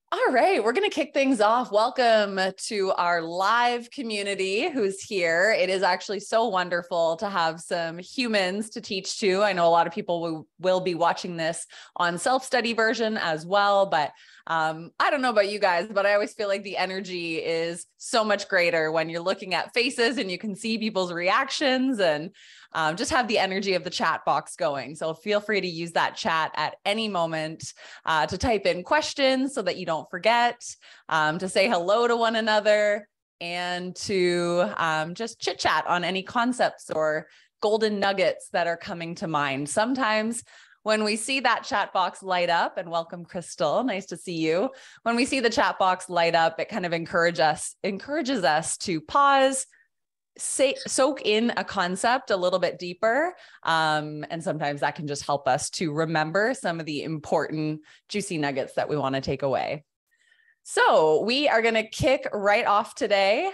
All right, we're going to kick things off. Welcome to our live community who's here. It is actually so wonderful to have some humans to teach to. I know a lot of people will be watching this on self-study version as well, but I don't know about you guys, but I always feel like the energy is so much greater when you're looking at faces and you can see people's reactions and just have the energy of the chat box going. So feel free to use that chat at any moment to type in questions so that you don't forget, to say hello to one another, and to just chit chat on any concepts or golden nuggets that are coming to mind. Sometimes when we see that chat box light up, and welcome, Crystal, nice to see you. When we see the chat box light up, it kind of encourages us to pause, soak in a concept a little bit deeper. And sometimes that can just help us to remember some of the important juicy nuggets that we want to take away. So we are going to kick right off today.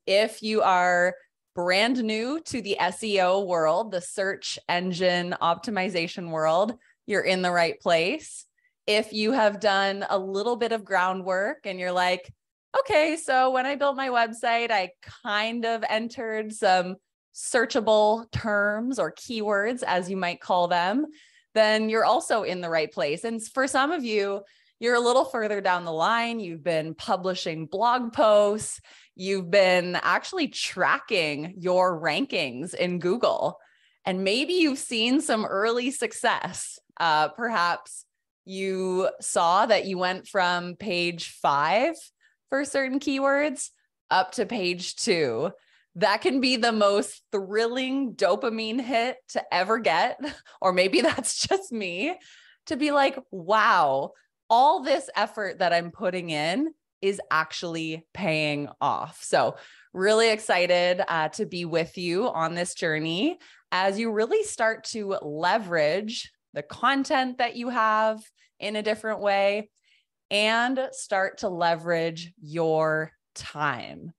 If you are brand new to the SEO world, the search engine optimization world, you're in the right place. If you have done a little bit of groundwork and you're like, okay, so when I built my website, I kind of entered some searchable terms or keywords, as you might call them, then you're also in the right place. And for some of you, you're a little further down the line. You've been publishing blog posts. You've been actually tracking your rankings in Google. And maybe you've seen some early success. Perhaps you saw that you went from page 5 for certain keywords up to page 2. That can be the most thrilling dopamine hit to ever get. Or maybe that's just me, to be like, wow, all this effort that I'm putting in is actually paying off. So really excited to be with you on this journey as you really start to leverage the content that you have in a different way and start to leverage your time.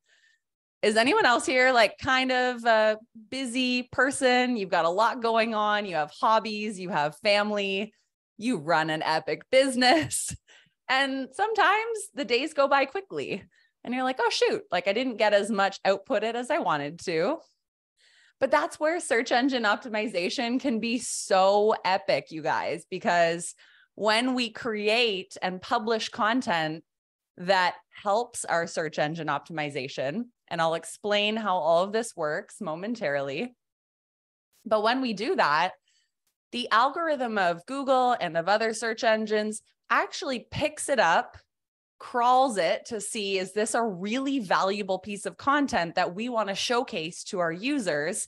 Is anyone else here like kind of a busy person? You've got a lot going on. You have hobbies, you have family, you run an epic business. And sometimes the days go by quickly and you're like, oh, shoot, like I didn't get as much outputted as I wanted to. But that's where search engine optimization can be so epic, you guys, because when we create and publish content that helps our search engine optimization, and I'll explain how all of this works momentarily. But when we do that, the algorithm of Google and of other search engines actually picks it up, crawls it to see, is this a really valuable piece of content that we want to showcase to our users?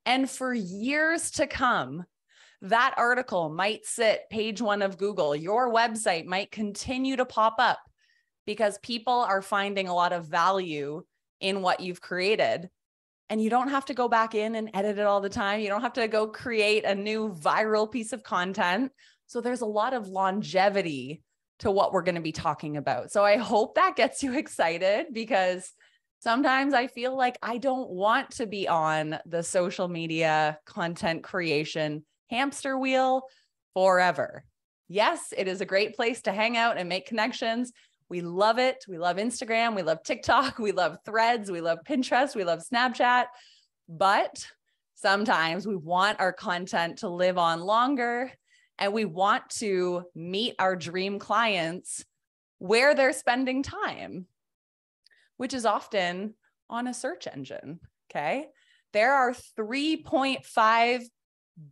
And for years to come, that article might sit page 1 of Google. Your website might continue to pop up because people are finding a lot of value in what you've created. And you don't have to go back in and edit it all the time. You don't have to go create a new viral piece of content. So there's a lot of longevity to what we're going to be talking about. So I hope that gets you excited, because sometimes I feel like I don't want to be on the social media content creation hamster wheel forever. Yes, it is a great place to hang out and make connections. We love it. We love Instagram. We love TikTok. We love Threads. We love Pinterest. We love Snapchat. But sometimes we want our content to live on longer, and we want to meet our dream clients where they're spending time, which is often on a search engine. Okay. There are 3.5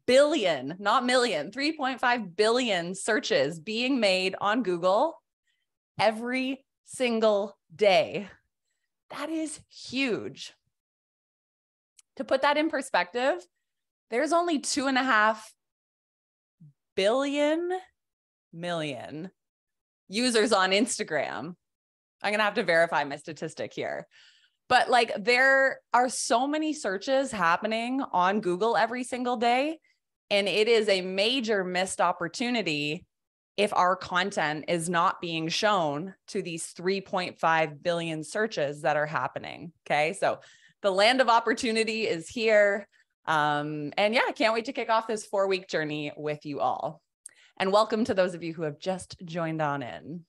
billion, not million, 3.5 billion searches being made on Google every single day. That is huge. To put that in perspective, there's only 2.5 million users on Instagram. I'm going to have to verify my statistic here. But like, there are so many searches happening on Google every single day, and it is a major missed opportunity if our content is not being shown to these 3.5 billion searches that are happening. Okay. So the land of opportunity is here. And yeah, I can't wait to kick off this 4-week journey with you all. And welcome to those of you who have just joined on in.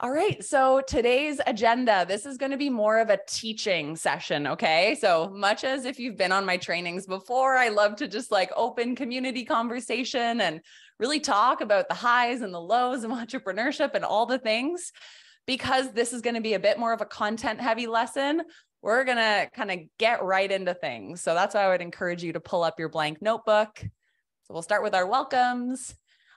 All right, so today's agenda, this is going to be more of a teaching session, okay? So much as if you've been on my trainings before, I love to just like open community conversation and really talk about the highs and the lows of entrepreneurship and all the things. Because this is going to be a bit more of a content heavy lesson, we're going to kind of get right into things. So that's why I would encourage you to pull up your blank notebook. So we'll start with our welcomes.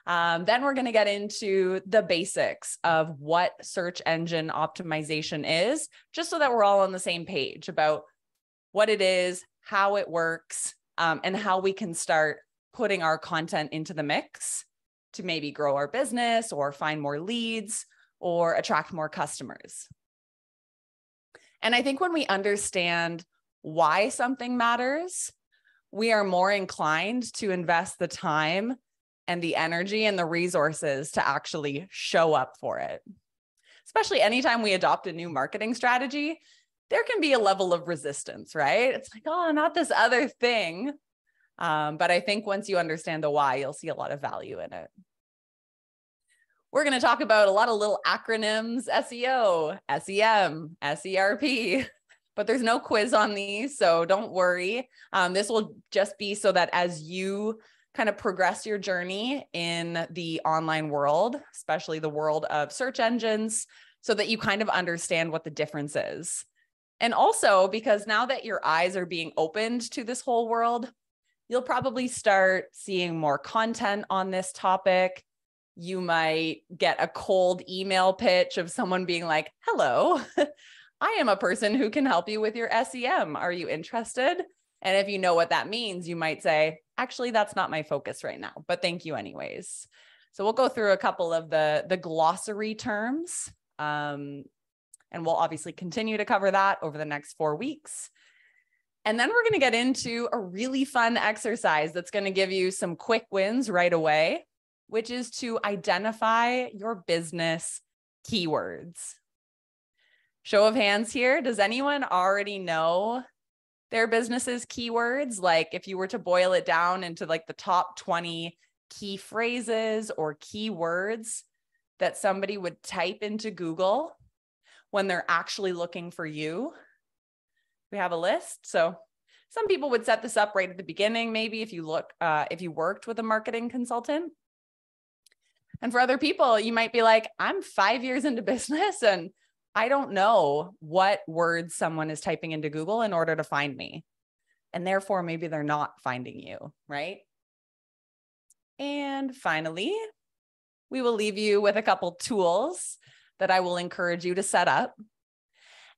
Then we're going to get into the basics of what search engine optimization is, just so that we're all on the same page about what it is, how it works, and how we can start putting our content into the mix to maybe grow our business or find more leads or attract more customers. And I think when we understand why something matters, we are more inclined to invest the time and the energy and the resources to actually show up for it. Especially anytime we adopt a new marketing strategy, there can be a level of resistance, right? It's like, oh, not this other thing. But I think once you understand the why, you'll see a lot of value in it. We're going to talk about a lot of little acronyms, SEO, SEM, SERP, but there's no quiz on these, so don't worry. This will just be so that as you kind of progress your journey in the online world, especially the world of search engines, so that you kind of understand what the difference is. And also because now that your eyes are being opened to this whole world, you'll probably start seeing more content on this topic. You might get a cold email pitch of someone being like, hello, I am a person who can help you with your SEM. Are you interested? And if you know what that means, you might say, actually, that's not my focus right now, but thank you anyways. So we'll go through a couple of the glossary terms, and we'll obviously continue to cover that over the next 4 weeks. And then we're going to get into a really fun exercise that's going to give you some quick wins right away, which is to identify your business keywords. Show of hands here. Does anyone already know their business's keywords? Like if you were to boil it down into like the top 20 key phrases or keywords that somebody would type into Google when they're actually looking for you. We have a list. So some people would set this up right at the beginning, maybe if you worked with a marketing consultant. And for other people, you might be like, I'm 5 years into business and I don't know what words someone is typing into Google in order to find me. And therefore, maybe they're not finding you, right? And finally, we will leave you with a couple tools that I will encourage you to set up.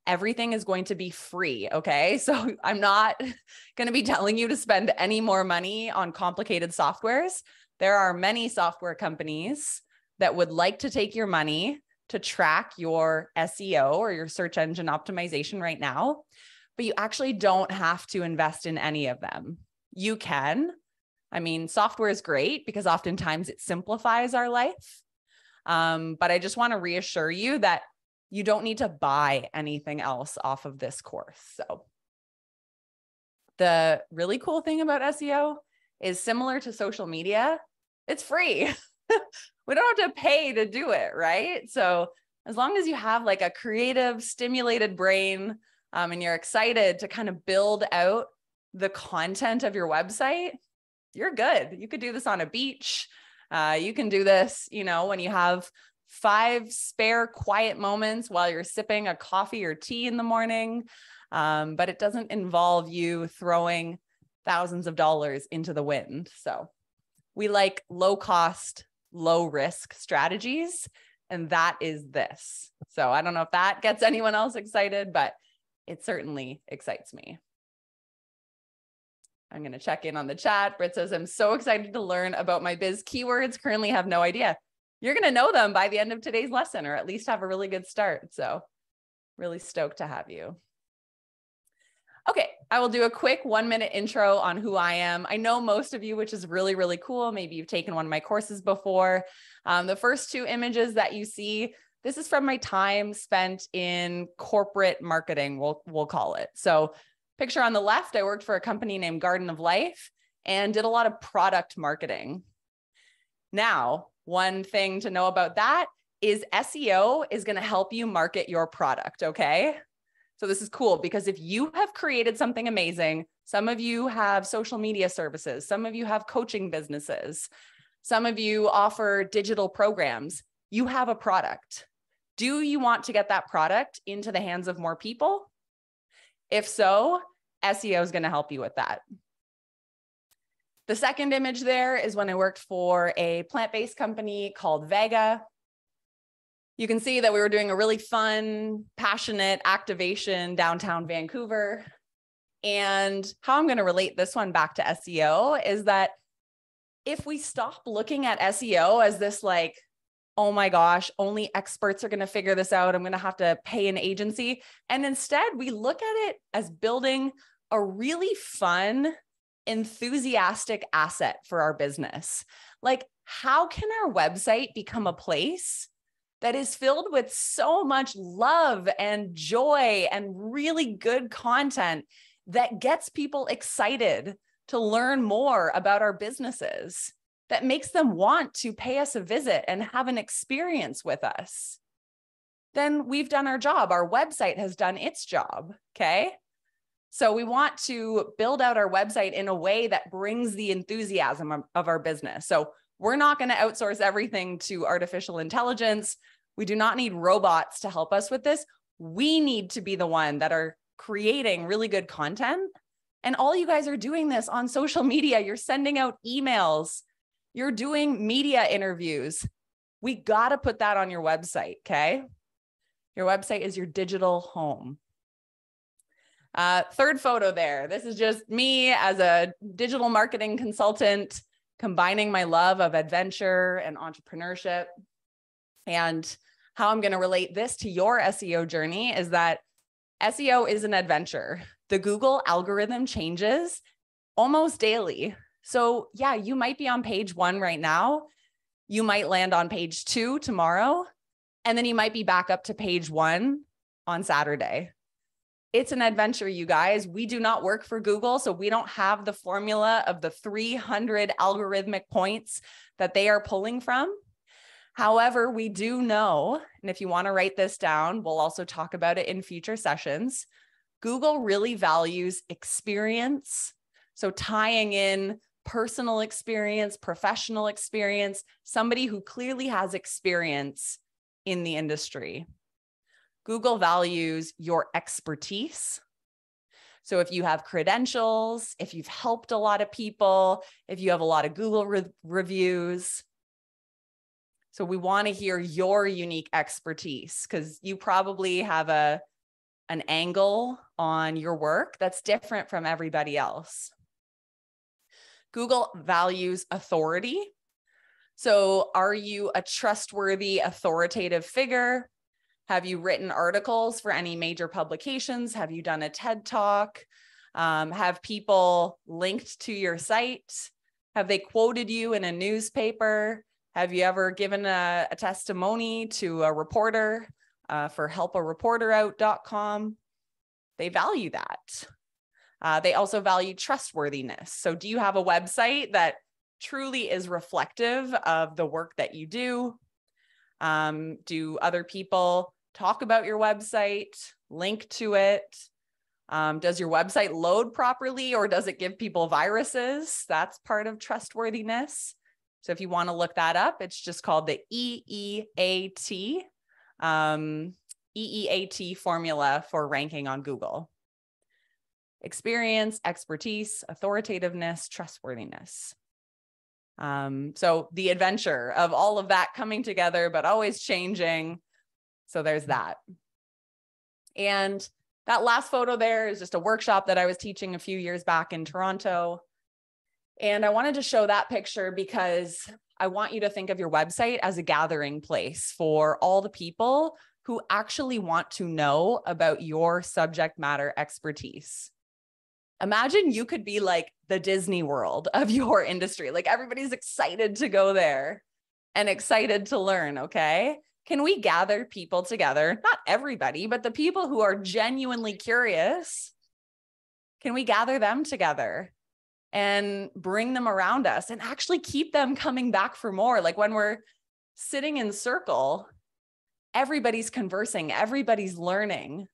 Everything is going to be free, okay? So I'm not going to be telling you to spend any more money on complicated softwares. There are many software companies that would like to take your money to track your SEO or your search engine optimization right now, but you actually don't have to invest in any of them. You can. I mean, software is great because oftentimes it simplifies our life. But I just want to reassure you that you don't need to buy anything else off of this course. So the really cool thing about SEO is similar to social media. It's free. We don't have to pay to do it, right? So as long as you have like a creative, stimulated brain, and you're excited to kind of build out the content of your website, you're good. You could do this on a beach. You can do this, when you have 5 spare quiet moments while you're sipping a coffee or tea in the morning. But it doesn't involve you throwing thousands of dollars into the wind. So we like low cost, low risk strategies. And that is this. So I don't know if that gets anyone else excited, but it certainly excites me. I'm going to check in on the chat. Britt says, I'm so excited to learn about my biz keywords. Currently have no idea. You're going to know them by the end of today's lesson, or at least have a really good start. So really stoked to have you. Okay, I will do a quick 1-minute intro on who I am. I know most of you, which is really, really cool. Maybe you've taken one of my courses before. The first 2 images that you see, this is from my time spent in corporate marketing, we'll call it. So picture on the left, I worked for a company named Garden of Life and did a lot of product marketing. Now, one thing to know about that is SEO is going to help you market your product. Okay. So this is cool because if you have created something amazing, some of you have social media services, some of you have coaching businesses, some of you offer digital programs, you have a product. Do you want to get that product into the hands of more people? If so, SEO is going to help you with that. The second image there is when I worked for a plant-based company called Vega. You can see that we were doing a really fun, passionate activation downtown Vancouver. And how I'm going to relate this one back to SEO is that if we stop looking at SEO as this like, oh my gosh, only experts are going to figure this out, I'm going to have to pay an agency. And instead we look at it as building a really fun, enthusiastic asset for our business. Like, how can our website become a place that is filled with so much love and joy and really good content that gets people excited to learn more about our businesses, that makes them want to pay us a visit and have an experience with us? Then we've done our job. Our website has done its job, okay? So we want to build out our website in a way that brings the enthusiasm of our business. So we're not going to outsource everything to artificial intelligence. We do not need robots to help us with this. We need to be the one that are creating really good content. And all you guys are doing this on social media. You're sending out emails. You're doing media interviews. We got to put that on your website, okay? Your website is your digital home. Third photo there. This is just me as a digital marketing consultant, combining my love of adventure and entrepreneurship. And how I'm going to relate this to your SEO journey is that SEO is an adventure. The Google algorithm changes almost daily. So yeah, you might be on page 1 right now. You might land on page 2 tomorrow, and then you might be back up to page 1 on Saturday. It's an adventure, you guys. We do not work for Google, so we don't have the formula of the 300 algorithmic points that they are pulling from. However, we do know, and if you want to write this down, we'll also talk about it in future sessions. Google really values experience. So tying in personal experience, professional experience, somebody who clearly has experience in the industry. Google values your expertise. So if you have credentials, if you've helped a lot of people, if you have a lot of Google reviews. So we want to hear your unique expertise because you probably have an angle on your work that's different from everybody else. Google values authority. So are you a trustworthy, authoritative figure? Have you written articles for any major publications? Have you done a TED Talk? Have people linked to your site? Have they quoted you in a newspaper? Have you ever given a testimony to a reporter for helpareporterout.com? They value that. They also value trustworthiness. So do you have a website that truly is reflective of the work that you do? Do other people talk about your website, link to it? Does your website load properly, or does it give people viruses? That's part of trustworthiness. So if you want to look that up, it's just called the EEAT formula for ranking on Google. Experience, expertise, authoritativeness, trustworthiness. So the adventure of all of that coming together, but always changing. So there's that. And that last photo there is just a workshop that I was teaching a few years back in Toronto. And I wanted to show that picture because I want you to think of your website as a gathering place for all the people who actually want to know about your subject matter expertise. Imagine you could be like the Disney World of your industry. Like everybody's excited to go there and excited to learn, okay? Can we gather people together? Not everybody, but the people who are genuinely curious. Can we gather them together and bring them around us and actually keep them coming back for more? Like when we're sitting in circle, everybody's conversing, everybody's learning.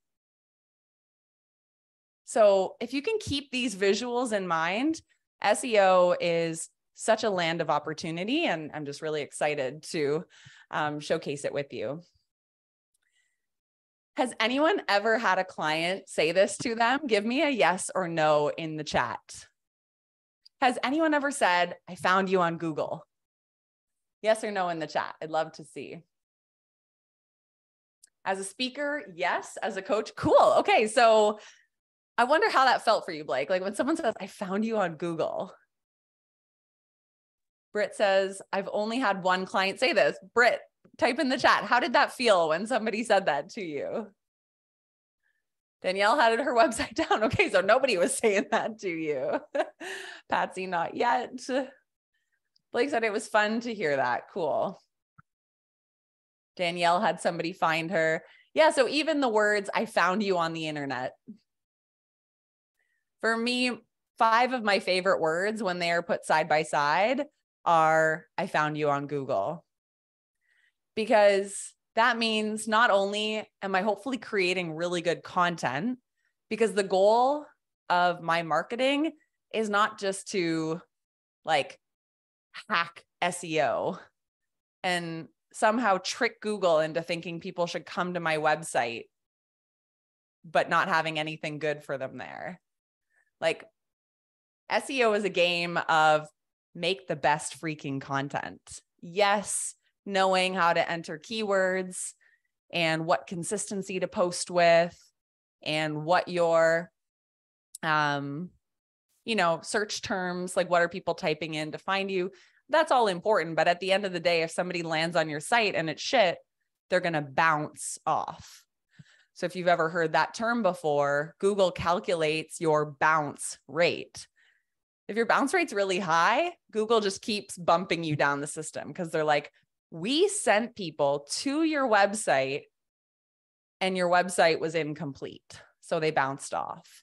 So if you can keep these visuals in mind, SEO is such a land of opportunity, and I'm just really excited to showcase it with you. Has anyone ever had a client say this to them? Give me a yes or no in the chat. Has anyone ever said, I found you on Google? Yes or no in the chat. I'd love to see. As a speaker, yes. As a coach, cool. Okay, so I wonder how that felt for you, Blake. Like when someone says, I found you on Google. Britt says, I've only had one client say this. Britt, type in the chat. How did that feel when somebody said that to you? Danielle had her website down. Okay, so nobody was saying that to you. Patsy, not yet. Blake said it was fun to hear that. Cool. Danielle had somebody find her. Yeah, so even the words, I found you on the internet. For me, 5 of my favorite words when they are put side by side are, I found you on Google. Because that means not only am I hopefully creating really good content, because the goal of my marketing is not just to like hack SEO and somehow trick Google into thinking people should come to my website, but not having anything good for them there. Like SEO is a game of make the best freaking content. Yes, knowing how to enter keywords and what consistency to post with and what your, search terms, like what are people typing in to find you? That's all important. But at the end of the day, if somebody lands on your site and it's shit, they're going to bounce off. So if you've ever heard that term before, Google calculates your bounce rate. If your bounce rate's really high, Google just keeps bumping you down the system because they're like, we sent people to your website and your website was incomplete. So they bounced off.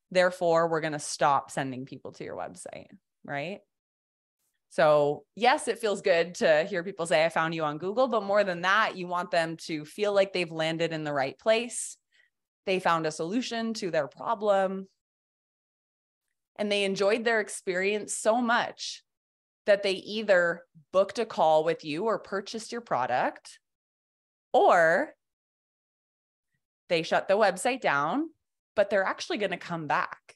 Therefore, we're going to stop sending people to your website, right? So yes, it feels good to hear people say, I found you on Google, but more than that, you want them to feel like they've landed in the right place. They found a solution to their problem. And they enjoyed their experience so much that they either booked a call with you or purchased your product, or they shut the website down, but they're actually going to come back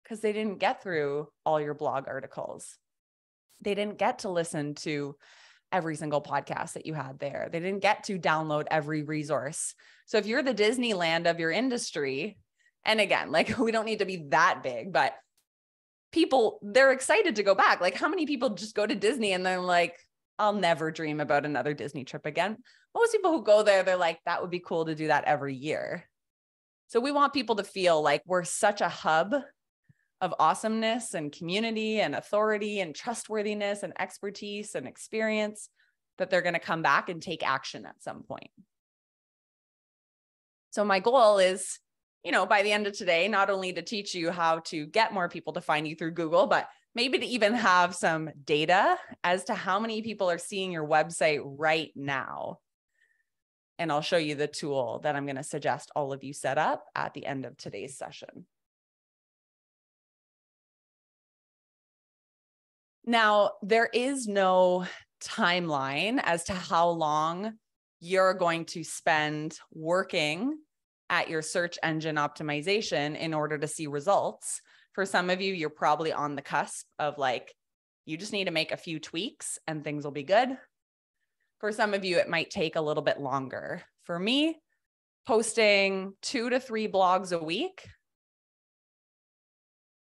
because they didn't get through all your blog articles. They didn't get to listen to every single podcast that you had there. They didn't get to download every resource. So if you're the Disneyland of your industry, and again, like we don't need to be that big, but people, they're excited to go back. Like how many people just go to Disney and they're like, I'll never dream about another Disney trip again. Most people who go there, they're like, that would be cool to do that every year. So we want people to feel like we're such a hub of awesomeness and community and authority and trustworthiness and expertise and experience that they're going to come back and take action at some point. So my goal is, by the end of today, not only to teach you how to get more people to find you through Google, but maybe to even have some data as to how many people are seeing your website right now. And I'll show you the tool that I'm going to suggest all of you set up at the end of today's session. Now, there is no timeline as to how long you're going to spend working at your search engine optimization in order to see results. For some of you, you're probably on the cusp of like, you just need to make a few tweaks and things will be good. For some of you, it might take a little bit longer. For me, posting 2 to 3 blogs a week,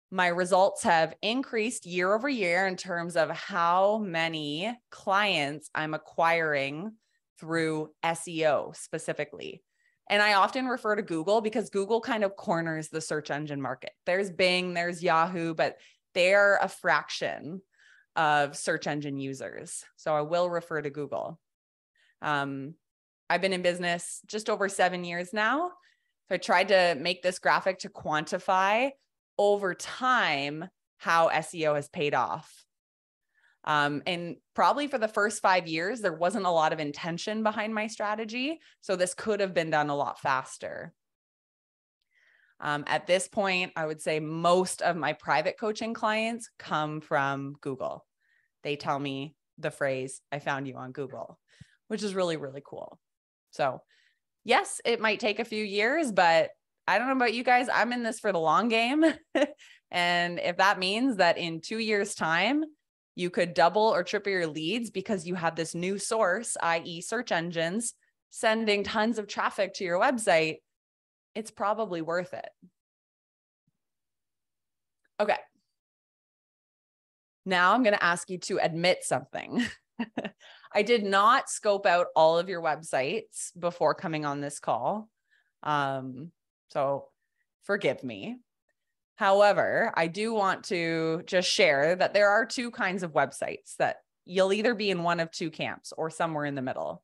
my results have increased year over year in terms of how many clients I'm acquiring through SEO specifically. And I often refer to Google because Google kind of corners the search engine market. There's Bing, there's Yahoo, but they're a fraction of search engine users. So I will refer to Google. I've been in business just over 7 years now. So I tried to make this graphic to quantify over time how SEO has paid off. And probably for the first 5 years, there wasn't a lot of intention behind my strategy. So this could have been done a lot faster. At this point, I would say most of my private coaching clients come from Google. They tell me the phrase, "I found you on Google," which is really, really cool. So yes, it might take a few years, but I don't know about you guys. I'm in this for the long game. And if that means that in 2 years' time, you could double or triple your leads because you have this new source, i.e. search engines, sending tons of traffic to your website, it's probably worth it. Okay. Now I'm going to ask you to admit something. I did not scope out all of your websites before coming on this call. So forgive me. However, I do want to just share that there are two kinds of websites that you'll either be in one of two camps or somewhere in the middle.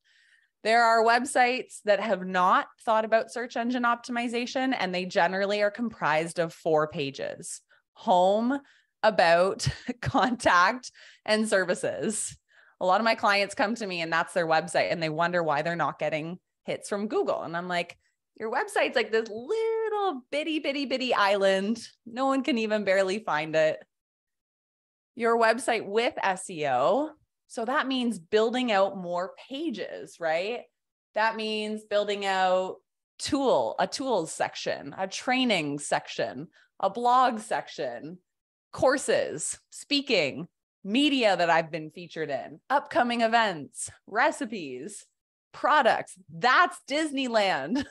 There are websites that have not thought about search engine optimization, and they generally are comprised of 4 pages: home, about, contact, and services. A lot of my clients come to me and that's their website, and they wonder why they're not getting hits from Google. And I'm like, your website's like this little bitty island. No one can even barely find it. Your website with SEO. So that means building out more pages, right? That means building out a tools section, a training section, a blog section, courses, speaking, media that I've been featured in, upcoming events, recipes, products. That's Disneyland.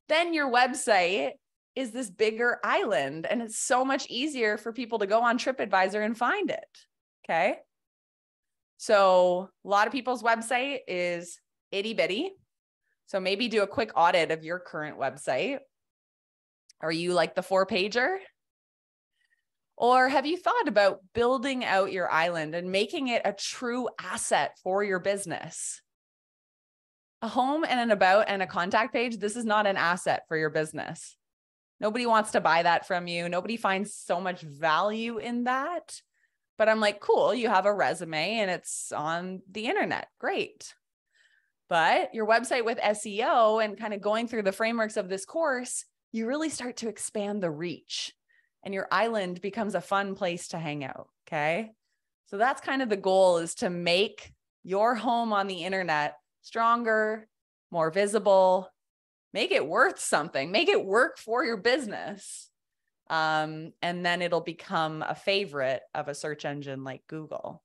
Then your website is this bigger island, and it's so much easier for people to go on TripAdvisor and find it. Okay. So a lot of people's website is itty bitty. So maybe do a quick audit of your current website. Are you like the 4-pager? Or have you thought about building out your island and making it a true asset for your business? A home and an about and a contact page, this is not an asset for your business. Nobody wants to buy that from you. Nobody finds so much value in that. But I'm like, cool, you have a resume and it's on the internet. Great. But your website with SEO and kind of going through the frameworks of this course, you really start to expand the reach, and your island becomes a fun place to hang out. Okay. So that's kind of the goal, is to make your home on the internet stronger, more visible, make it worth something, make it work for your business. And then it'll become a favorite of a search engine like Google.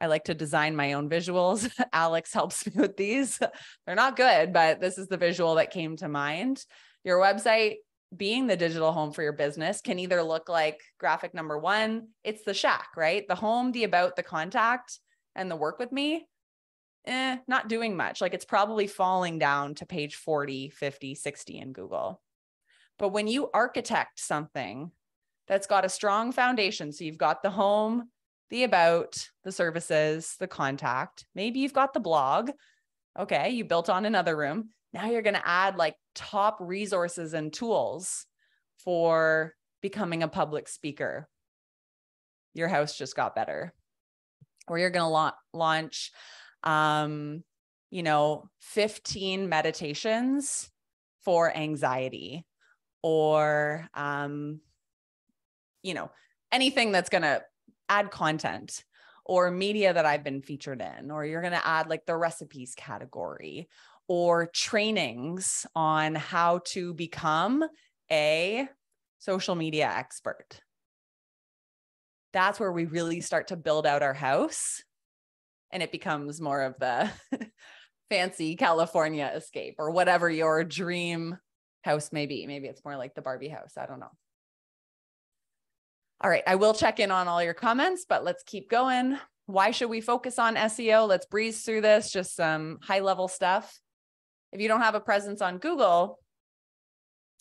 I like to design my own visuals. Alex helps me with these. They're not good, but this is the visual that came to mind. Your website being the digital home for your business can either look like graphic number 1, it's the shack, right? The home, the about, the contact, and the work with me. Not doing much. Like it's probably falling down to page 40, 50, 60 in Google. But when you architect something that's got a strong foundation, so you've got the home, the about, the services, the contact, maybe you've got the blog. Okay, you built on another room. Now you're going to add like top resources and tools for becoming a public speaker. Your house just got better. Or you're going to launch 15 meditations for anxiety, or, anything that's going to add content or media that I've been featured in, or you're going to add like the recipes category or trainings on how to become a social media expert. That's where we really start to build out our house, and it becomes more of the fancy California escape, or whatever your dream house may be. Maybe it's more like the Barbie house. I don't know. All right. I will check in on all your comments, but let's keep going. Why should we focus on SEO? Let's breeze through this, just some high level stuff. If you don't have a presence on Google,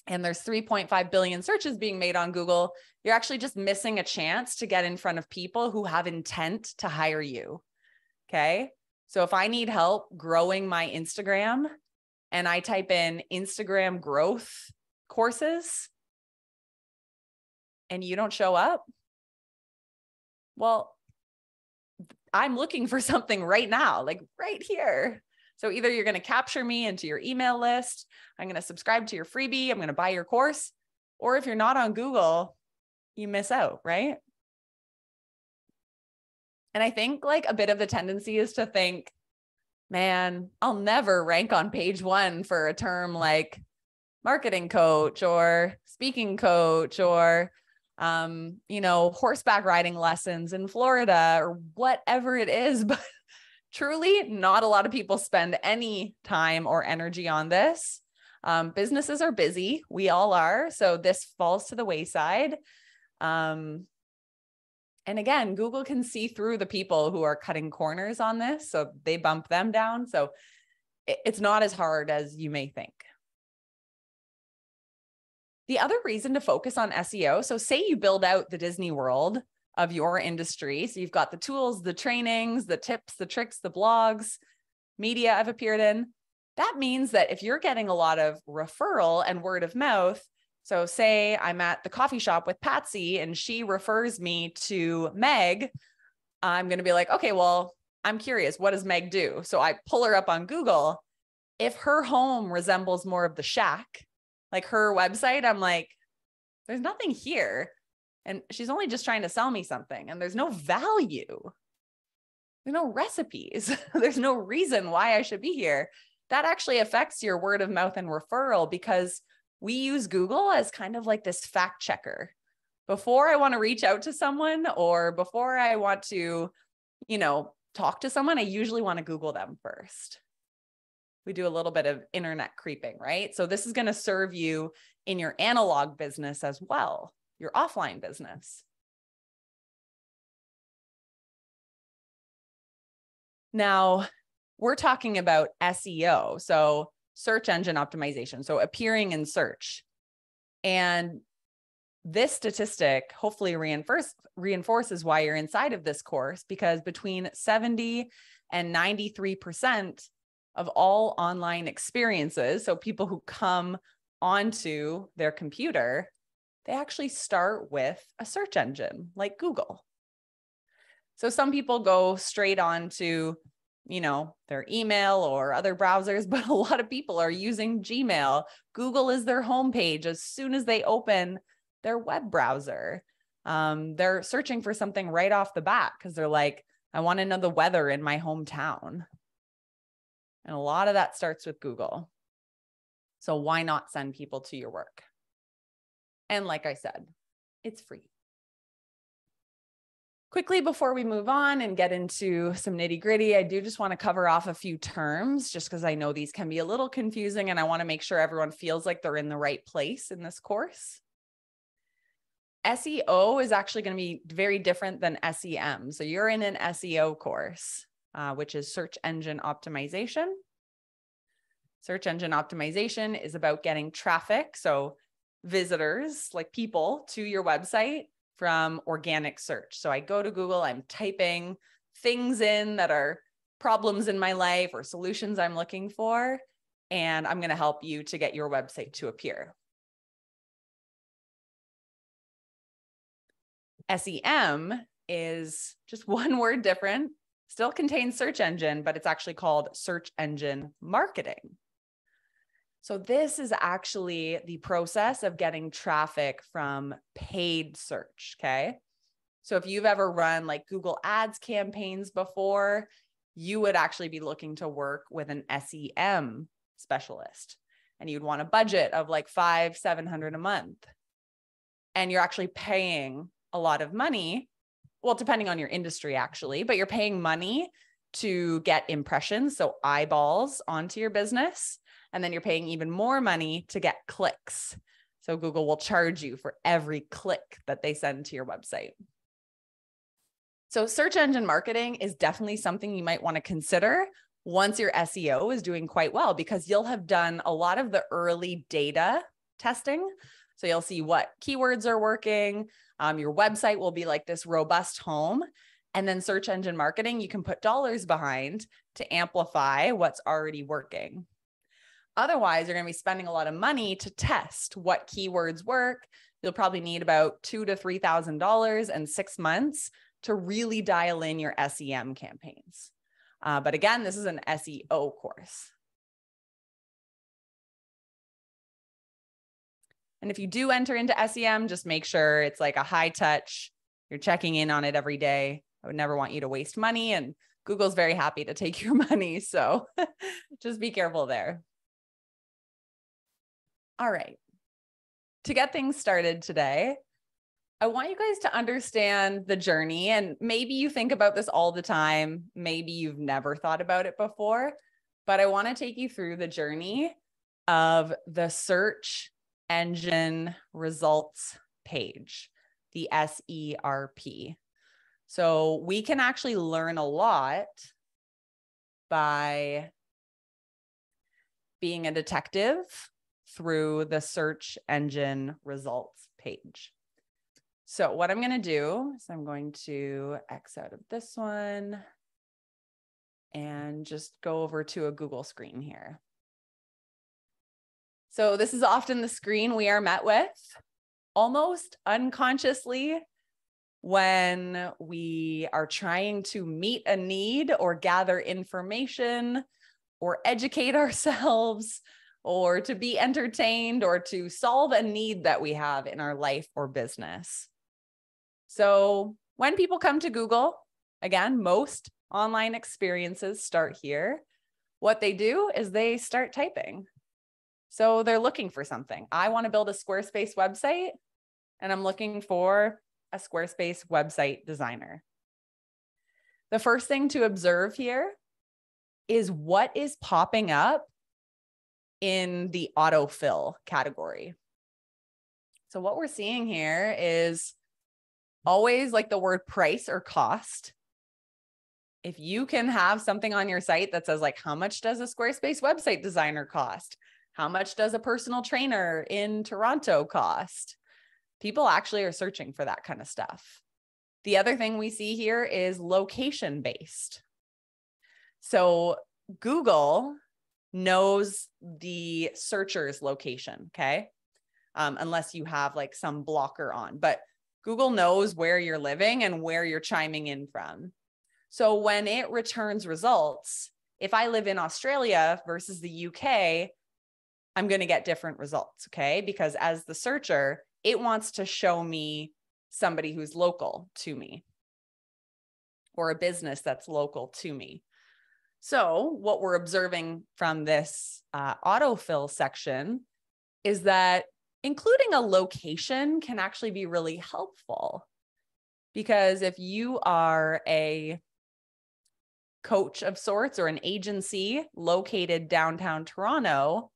and there's 3.5 billion searches being made on Google, you're actually just missing a chance to get in front of people who have intent to hire you. Okay. So if I need help growing my Instagram and I type in Instagram growth courses, and you don't show up, well, I'm looking for something right now, like right here. So either you're going to capture me into your email list, I'm going to subscribe to your freebie, I'm going to buy your course, or if you're not on Google, you miss out, right? And I think like a bit of the tendency is to think, man, I'll never rank on page 1 for a term like marketing coach or speaking coach or, horseback riding lessons in Florida or whatever it is. But truly, not a lot of people spend any time or energy on this. Businesses are busy. We all are. So this falls to the wayside. And again, Google can see through the people who are cutting corners on this. So they bump them down. So it's not as hard as you may think. The other reason to focus on SEO, so say you build out the Disney World of your industry. So you've got the tools, the trainings, the tips, the tricks, the blogs, media I've appeared in. That means that if you're getting a lot of referral and word of mouth, so say I'm at the coffee shop with Patsy and she refers me to Meg, I'm going to be like, okay, well, I'm curious. What does Meg do? So I pull her up on Google. If her home resembles more of the shack, like her website, I'm like, there's nothing here. And she's only just trying to sell me something. And there's no value. There's no recipes. There's no reason why I should be here. That actually affects your word of mouth and referral because we use Google as kind of like this fact checker. Before I want to reach out to someone or before I want to, talk to someone, I usually want to Google them first. We do a little bit of internet creeping, right? So this is going to serve you in your analog business as well, your offline business. Now, we're talking about SEO, so search engine optimization, so appearing in search. And this statistic hopefully reinforces why you're inside of this course, because between 70 and 93% of all online experiences, so people who come onto their computer, they actually start with a search engine like Google. So some people go straight on to, their email or other browsers, but a lot of people are using Gmail. Google is their homepage as soon as they open their web browser. They're searching for something right off the bat because they're like, I want to know the weather in my hometown. And a lot of that starts with Google. So why not send people to your work? And like I said, it's free. Quickly, before we move on and get into some nitty gritty, I do just want to cover off a few terms just because I know these can be a little confusing and I want to make sure everyone feels like they're in the right place in this course. SEO is actually going to be very different than SEM. So you're in an SEO course, which is search engine optimization. Search engine optimization is about getting traffic, so visitors, like people, to your website from organic search. So I go to Google, I'm typing things in that are problems in my life or solutions I'm looking for, and I'm going to help you to get your website to appear. SEM is just one word different, still contains search engine, but it's actually called search engine marketing. So this is actually the process of getting traffic from paid search, okay? So if you've ever run like Google Ads campaigns before, you would actually be looking to work with an SEM specialist. And you'd want a budget of like $500-700 a month. And you're actually paying a lot of money, well, depending on your industry actually, but you're paying money to get impressions, so eyeballs onto your business. And then you're paying even more money to get clicks. So Google will charge you for every click that they send to your website. So search engine marketing is definitely something you might want to consider once your SEO is doing quite well, because you'll have done a lot of the early data testing. So you'll see what keywords are working. Your website will be like this robust home. And then search engine marketing, you can put dollars behind to amplify what's already working. Otherwise, you're going to be spending a lot of money to test what keywords work, You'll probably need about $2,000 to $3,000 and 6 months to really dial in your SEM campaigns. But again, this is an SEO course. And if you do enter into SEM, just make sure it's like a high touch. You're checking in on it every day. I would never want you to waste money, and Google's very happy to take your money. So just be careful there. All right. To get things started today, I want you guys to understand the journey. And maybe you think about this all the time. Maybe you've never thought about it before, but I want to take you through the journey of the search engine results page, the SERP. So we can actually learn a lot by being a detective through the search engine results page. So what I'm going to do is I'm going to X out of this one and just go over to a Google screen here. So this is often the screen we are met with almost unconsciously when we are trying to meet a need or gather information or educate ourselves or to be entertained or to solve a need that we have in our life or business. So when people come to Google, again, most online experiences start here. What they do is they start typing. So they're looking for something. I want to build a Squarespace website, and I'm looking for a Squarespace website designer. The first thing to observe here is what is popping up in the autofill category. So what we're seeing here is always like the word price or cost. If you can have something on your site that says like, how much does a Squarespace website designer cost? How much does a personal trainer in Toronto cost? People actually are searching for that kind of stuff. The other thing we see here is location-based. So Google knows the searcher's location, okay? Unless you have like some blocker on, but Google knows where you're living and where you're chiming in from. So when it returns results, if I live in Australia versus the UK, I'm going to get different results, okay? Because as the searcher, it wants to show me somebody who's local to me or a business that's local to me. So what we're observing from this autofill section is that including a location can actually be really helpful, because if you are a coach of sorts or an agency located downtown Toronto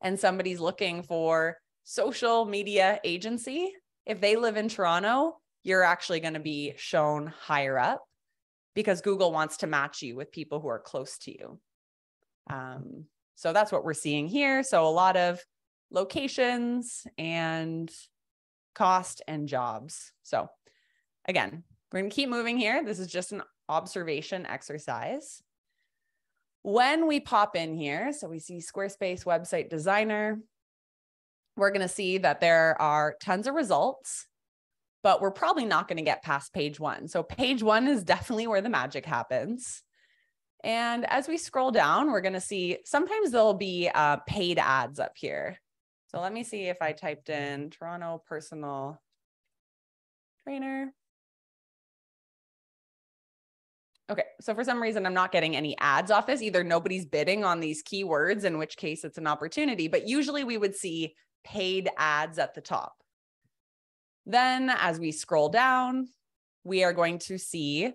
and somebody's looking for social media agency, if they live in Toronto, you're actually going to be shown higher up because Google wants to match you with people who are close to you. So that's what we're seeing here. So a lot of locations and cost and jobs. So again, we're going to keep moving here. This is just an observation exercise. When we pop in here, so we see Squarespace website designer, we're going to see that there are tons of results, but we're probably not going to get past page one. So page one is definitely where the magic happens. And as we scroll down, we're going to see sometimes there'll be paid ads up here. So let me see if I typed in Toronto personal trainer. Okay, so for some reason, I'm not getting any ads off this. Either nobody's bidding on these keywords, in which case it's an opportunity, but usually we would see paid ads at the top. Then as we scroll down, we are going to see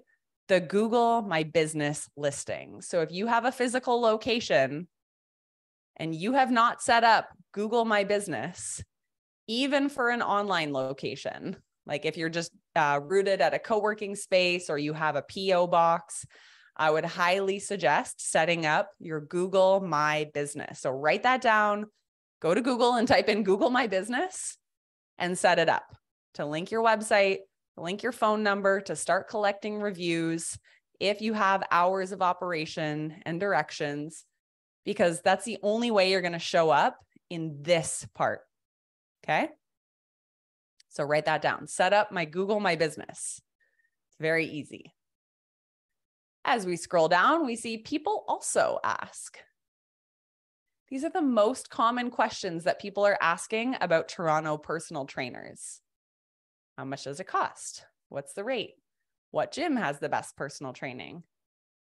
the Google My Business listing. So if you have a physical location and you have not set up Google My Business, even for an online location, like if you're just rooted at a co-working space or you have a PO box, I would highly suggest setting up your Google My Business. So write that down, go to Google and type in Google My Business and set it up to link your website, link your phone number to start collecting reviews if you have hours of operation and directions, because that's the only way you're going to show up in this part. Okay. So write that down. Set up my Google My Business. It's very easy. As we scroll down, we see people also ask. These are the most common questions that people are asking about Toronto personal trainers. How much does it cost? What's the rate? What gym has the best personal training?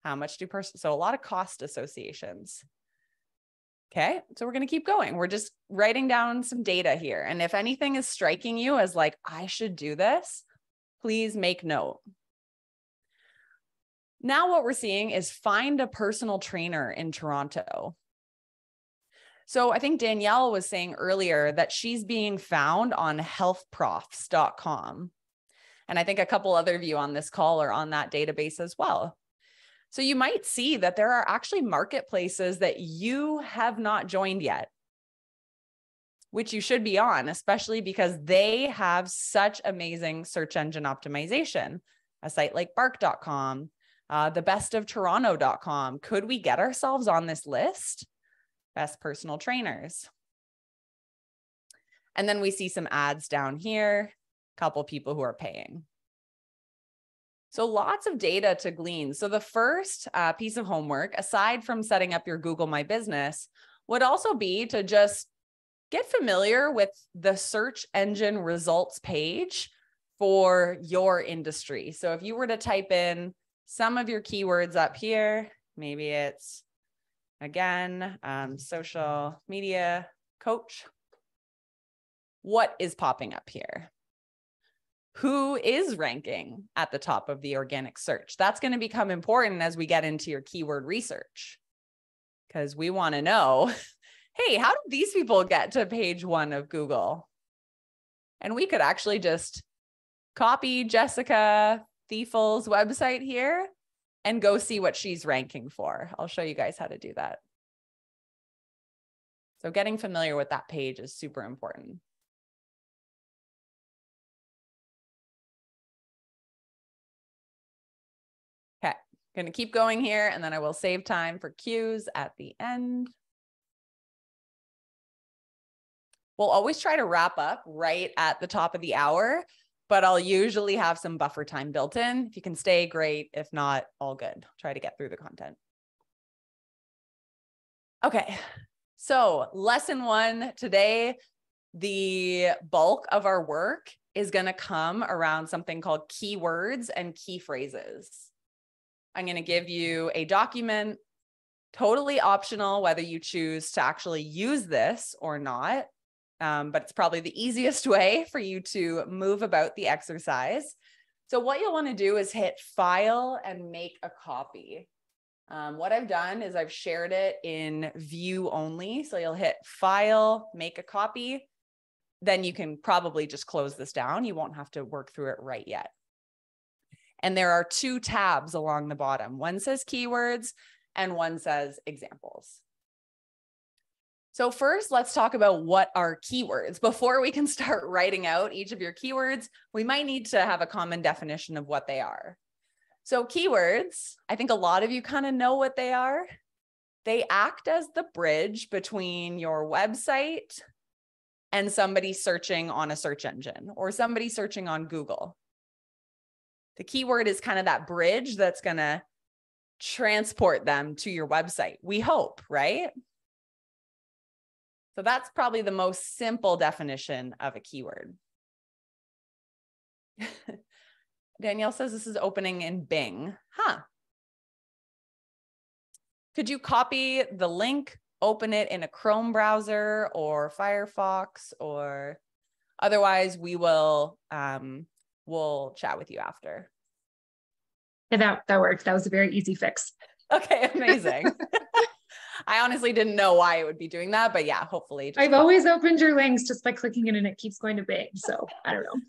How much do so a lot of cost associations. Okay, so we're going to keep going. We're just writing down some data here. And if anything is striking you as like, I should do this, please make note. Now what we're seeing is find a personal trainer in Toronto. So I think Danielle was saying earlier that she's being found on healthprofs.com. And I think a couple other of you on this call are on that database as well. So you might see that there are actually marketplaces that you have not joined yet, which you should be on, especially because they have such amazing search engine optimization. A site like bark.com, thebestoftoronto.com. Could we get ourselves on this list? Best personal trainers. And then we see some ads down here, a couple people who are paying. So lots of data to glean. So the first piece of homework, aside from setting up your Google My Business, would also be to just get familiar with the search engine results page for your industry. So if you were to type in some of your keywords up here, maybe it's, again, social media coach. What is popping up here? Who is ranking at the top of the organic search? That's going to become important as we get into your keyword research, because we want to know, hey, how did these people get to page 1 of Google? And we could actually just copy Jessica Thiefel's website here and go see what she's ranking for. I'll show you guys how to do that. So getting familiar with that page is super important. Okay, going to keep going here, and then I will save time for cues at the end. We'll always try to wrap up right at the top of the hour, but I'll usually have some buffer time built in. If you can stay, great. If not, all good. Try to get through the content. Okay, so lesson 1 today, the bulk of our work is going to come around something called keywords and key phrases. I'm going to give you a document, totally optional whether you choose to actually use this or not. But it's probably the easiest way for you to move about the exercise. So what you'll want to do is hit File and Make a Copy. What I've done is I've shared it in view only. So you'll hit File, Make a Copy. Then you can probably just close this down. You won't have to work through it right yet. And there are 2 tabs along the bottom. One says Keywords and one says Examples. So first, let's talk about what are keywords. Before we can start writing out each of your keywords, we might need to have a common definition of what they are. So keywords, I think a lot of you kind of know what they are. They act as the bridge between your website and somebody searching on a search engine or somebody searching on Google. The keyword is kind of that bridge that's going to transport them to your website. We hope, right? So that's probably the most simple definition of a keyword. Danielle says this is opening in Bing. Huh. Could you copy the link, open it in a Chrome browser or Firefox, or otherwise we will we'll chat with you after. Yeah, that worked. That was a very easy fix. Okay, amazing. I honestly didn't know why it would be doing that, but yeah, hopefully. I've always opened your links just by clicking it and it keeps going to Bing. So I don't know.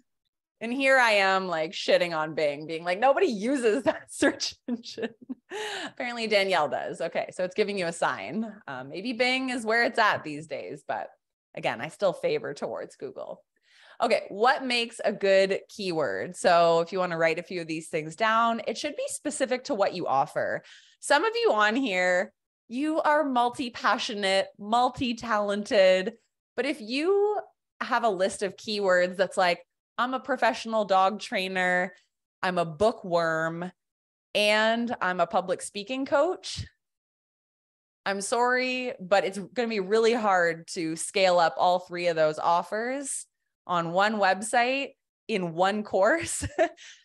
And here I am like shitting on Bing, being like, nobody uses that search engine. Apparently Danielle does. Okay, so it's giving you a sign. Maybe Bing is where it's at these days, but again, I still favor towards Google. Okay, what makes a good keyword? So if you want to write a few of these things down, it should be specific to what you offer. Some of you on here, you are multi-passionate, multi-talented, but if you have a list of keywords that's like, I'm a professional dog trainer, I'm a bookworm, and I'm a public speaking coach. I'm sorry, but it's going to be really hard to scale up all three of those offers on one website in one course.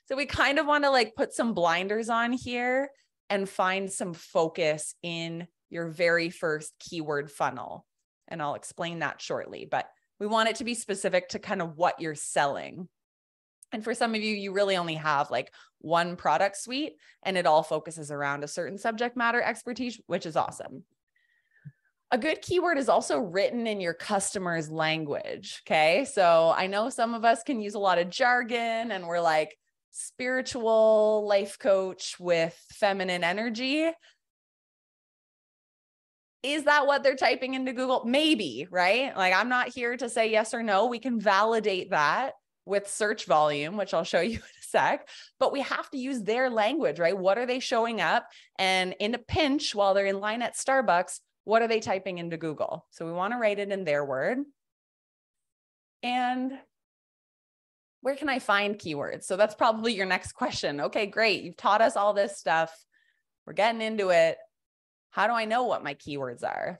So we kind of want to like put some blinders on here and find some focus in your very first keyword funnel. And I'll explain that shortly, but we want it to be specific to kind of what you're selling. And for some of you, you really only have like one product suite and it all focuses around a certain subject matter expertise, which is awesome. A good keyword is also written in your customer's language. Okay. So I know some of us can use a lot of jargon and we're like spiritual life coach with feminine energy. Is that what they're typing into Google? Maybe, right? Like I'm not here to say yes or no. We can validate that with search volume, which I'll show you in a sec, but we have to use their language, right? What are they showing up? And in a pinch, while they're in line at Starbucks, what are they typing into Google? So we want to write it in their word. And where can I find keywords? So that's probably your next question. Okay, great. You've taught us all this stuff. We're getting into it. How do I know what my keywords are?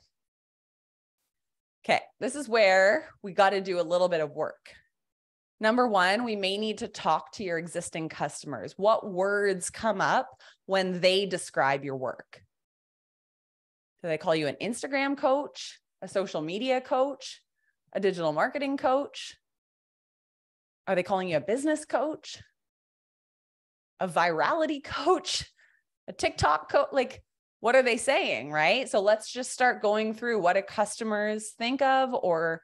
Okay, this is where we got to do a little bit of work. Number one, we may need to talk to your existing customers. What words come up when they describe your work? Do they call you an Instagram coach, a social media coach, a digital marketing coach? Are they calling you a business coach, a virality coach, a TikTok coach? Like, what are they saying, right? So let's just start going through what do customers think of, or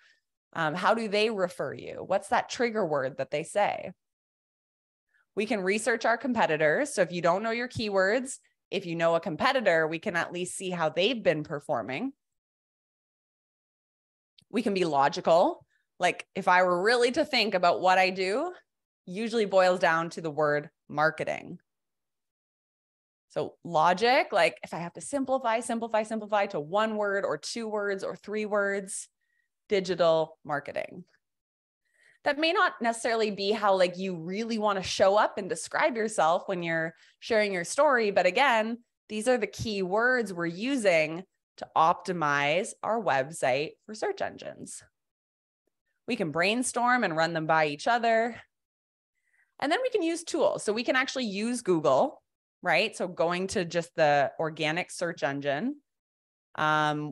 how do they refer you? What's that trigger word that they say? We can research our competitors. So if you don't know your keywords, if you know a competitor, we can at least see how they've been performing. We can be logical. Like if I were really to think about what I do, usually boils down to the word marketing. So logic, like if I have to simplify to one word or two words or three words, digital marketing. That may not necessarily be how like you really want to show up and describe yourself when you're sharing your story. But again, these are the key words we're using to optimize our website for search engines. We can brainstorm and run them by each other. And then we can use tools. So we can actually use Google, right? So going to just the organic search engine,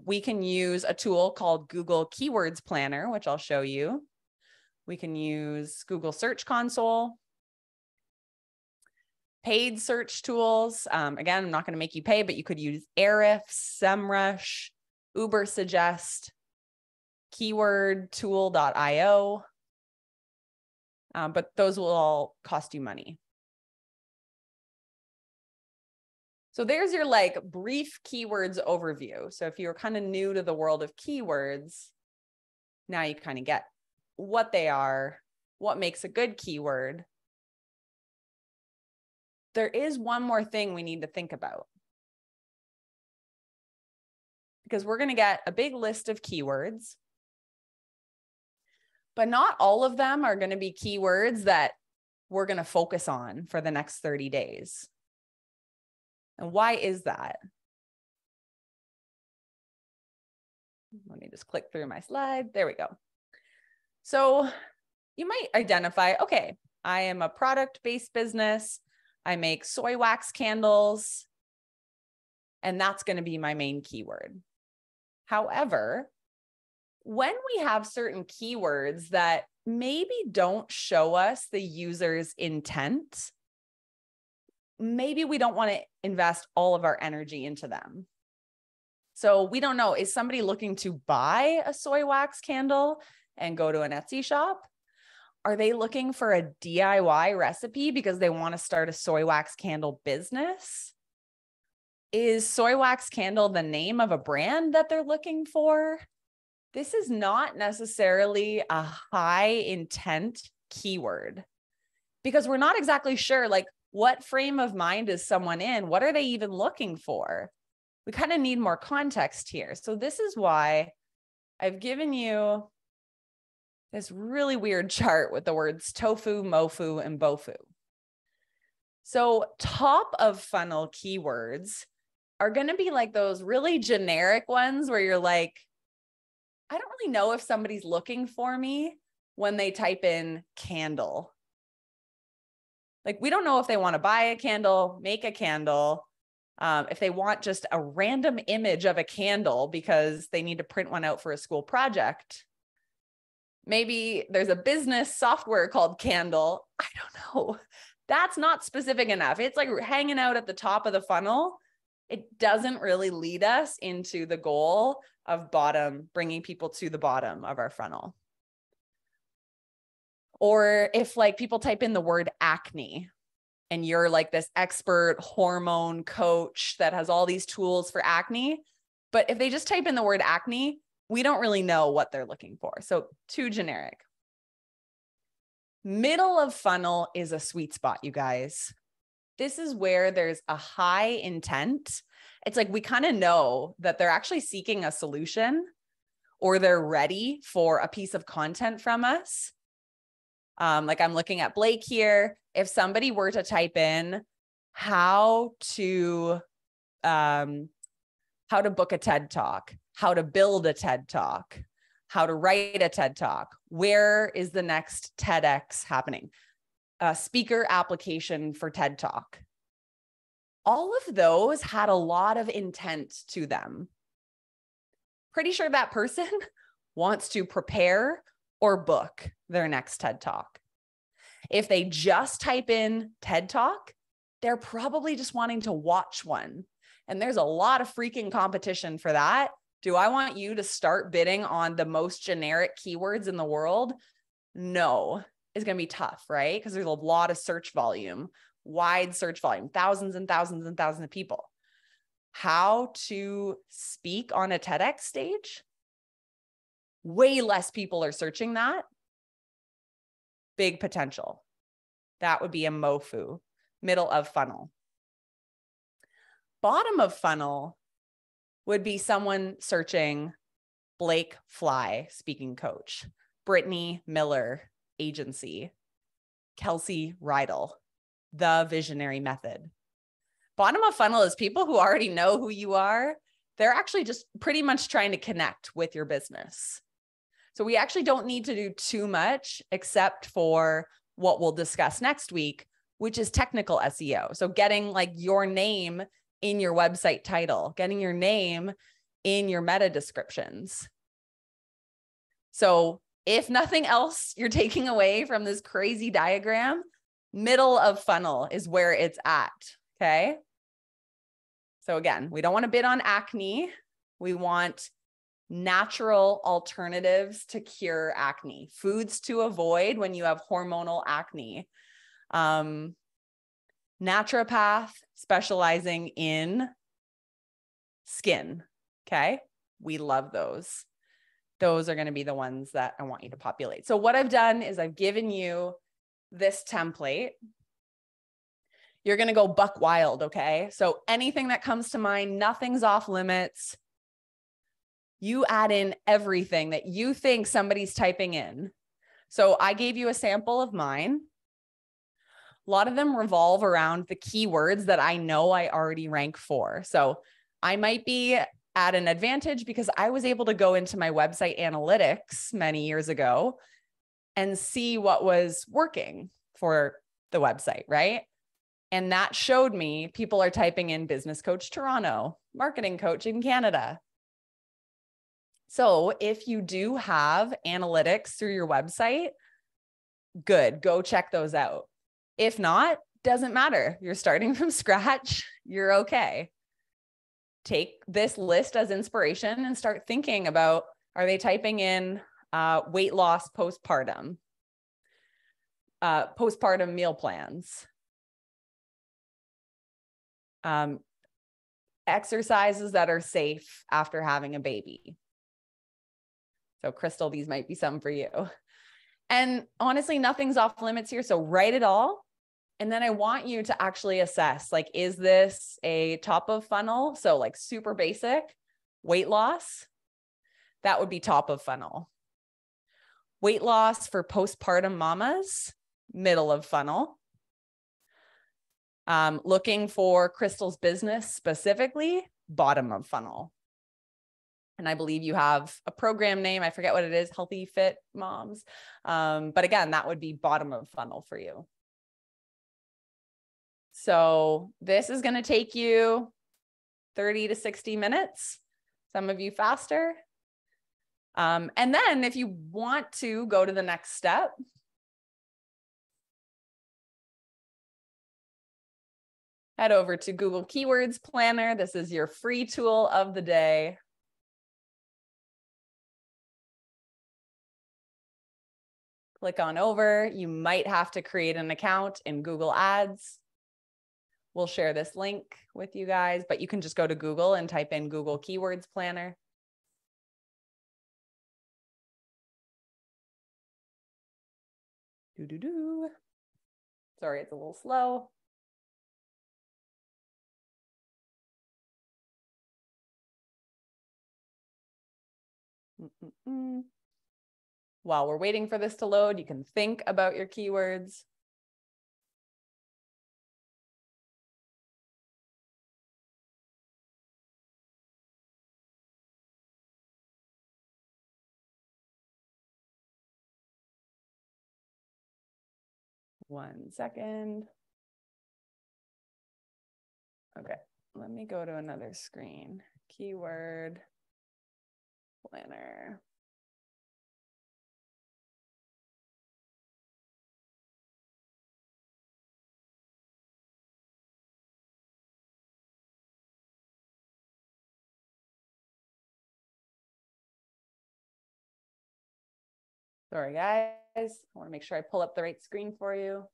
we can use a tool called Google Keywords Planner, which I'll show you. We can use Google Search Console, paid search tools. Again, I'm not going to make you pay, but you could use Ahrefs, SEMrush, Ubersuggest, keywordtool.io. But those will all cost you money. So there's your like brief keywords overview. So if you're kind of new to the world of keywords, now you kind of get what they are, what makes a good keyword. There is one more thing we need to think about, because we're going to get a big list of keywords, but not all of them are going to be keywords that we're going to focus on for the next 30 days. And why is that? Let me just click through my slide. There we go. So you might identify, okay, I am a product-based business. I make soy wax candles, and that's going to be my main keyword. However, when we have certain keywords that maybe don't show us the user's intent, maybe we don't want to invest all of our energy into them. So we don't know, is somebody looking to buy a soy wax candle and go to an Etsy shop? Are they looking for a DIY recipe because they want to start a soy wax candle business? Is soy wax candle the name of a brand that they're looking for? This is not necessarily a high intent keyword, because we're not exactly sure, like, what frame of mind is someone in? What are they even looking for? We kind of need more context here. So this is why I've given you this really weird chart with the words tofu, mofu, and bofu. So top of funnel keywords are going to be like those really generic ones where you're like, I don't really know if somebody's looking for me when they type in candle. Like, we don't know if they want to buy a candle, make a candle, if they want just a random image of a candle because they need to print one out for a school project. Maybe there's a business software called Candle. I don't know. That's not specific enough. It's like hanging out at the top of the funnel. It doesn't really lead us into the goal of bringing people to the bottom of our funnel. Or if like people type in the word acne and you're like this expert hormone coach that has all these tools for acne, but if they just type in the word acne, we don't really know what they're looking for. So too generic. Middle of funnel is a sweet spot, you guys. This is where there's a high intent. It's like we kind of know that they're actually seeking a solution or they're ready for a piece of content from us. Like I'm looking at Blake here. If somebody were to type in how to book a TED Talk, how to build a TED Talk, how to write a TED Talk, where is the next TEDx happening? A speaker application for TED Talk. All of those had a lot of intent to them. Pretty sure that person wants to prepare or book their next TED Talk. If they just type in TED Talk, they're probably just wanting to watch one. And there's a lot of freaking competition for that. Do I want you to start bidding on the most generic keywords in the world? No, it's going to be tough, right? Because there's a lot of search volume, wide search volume, thousands and thousands and thousands of people. How to speak on a TEDx stage? Way less people are searching that. Big potential. That would be a MOFU, middle of funnel. Bottom of funnel would be someone searching Blake Fly, speaking coach, Brittany Miller, agency, Kelsey Reidl, the visionary method. Bottom of funnel is people who already know who you are. They're actually just pretty much trying to connect with your business. So we actually don't need to do too much except for what we'll discuss next week, which is technical SEO. So getting like your name in your website title, getting your name in your meta descriptions. So if nothing else you're taking away from this crazy diagram, middle of funnel is where it's at, okay? So again, we don't want to bid on acne. We want natural alternatives to cure acne, foods to avoid when you have hormonal acne. Naturopath specializing in skin. Okay. We love those. Those are going to be the ones that I want you to populate. So what I've done is I've given you this template. You're going to go buck wild. Okay. So anything that comes to mind, nothing's off limits. You add in everything that you think somebody's typing in. So I gave you a sample of mine. A lot of them revolve around the keywords that I know I already rank for. So I might be at an advantage because I was able to go into my website analytics many years ago and see what was working for the website, right? And that showed me people are typing in business coach Toronto, marketing coach in Canada. So if you do have analytics through your website, good, go check those out. If not, doesn't matter. You're starting from scratch. You're okay. Take this list as inspiration and start thinking about, are they typing in weight loss postpartum, postpartum meal plans, exercises that are safe after having a baby. So Crystal, these might be some for you. And honestly, nothing's off limits here. So write it all. And then I want you to actually assess, like, is this a top of funnel? So like super basic weight loss, that would be top of funnel. Weight loss for postpartum mamas, middle of funnel. Looking for Crystal's business specifically, bottom of funnel. And I believe you have a program name. I forget what it is, Healthy Fit Moms. But again, that would be bottom of funnel for you. So this is going to take you 30 to 60 minutes. Some of you faster. And then if you want to go to the next step, head over to Google Keywords Planner. This is your free tool of the day. Click on over. You might have to create an account in Google Ads. We'll share this link with you guys, but you can just go to Google and type in Google Keywords Planner. Sorry, it's a little slow. While we're waiting for this to load, you can think about your keywords. One second. Okay, let me go to another screen. Keyword planner. Sorry, guys. I want to make sure I pull up the right screen for you.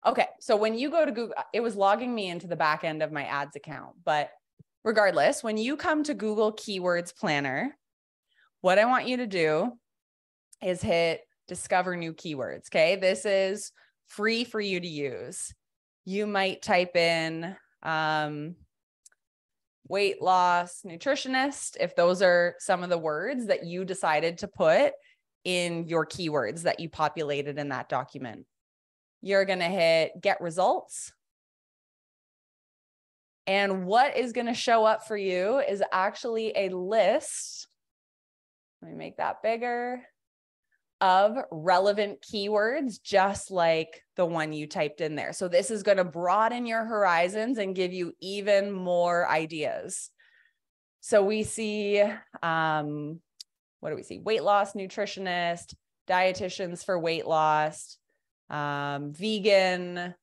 Okay, so when you go to Google, it was logging me into the back end of my ads account. But regardless, when you come to Google Keywords Planner, what I want you to do is hit Discover New Keywords, okay? This is free for you to use. You might type in weight loss nutritionist, if those are some of the words that you decided to put in your keywords that you populated in that document. You're going to hit Get Results. And what is going to show up for you is actually a list. Let me make that bigger, of relevant keywords, just like the one you typed in there. So this is going to broaden your horizons and give you even more ideas. So we see, what do we see? Weight loss nutritionist, dietitians for weight loss, vegan,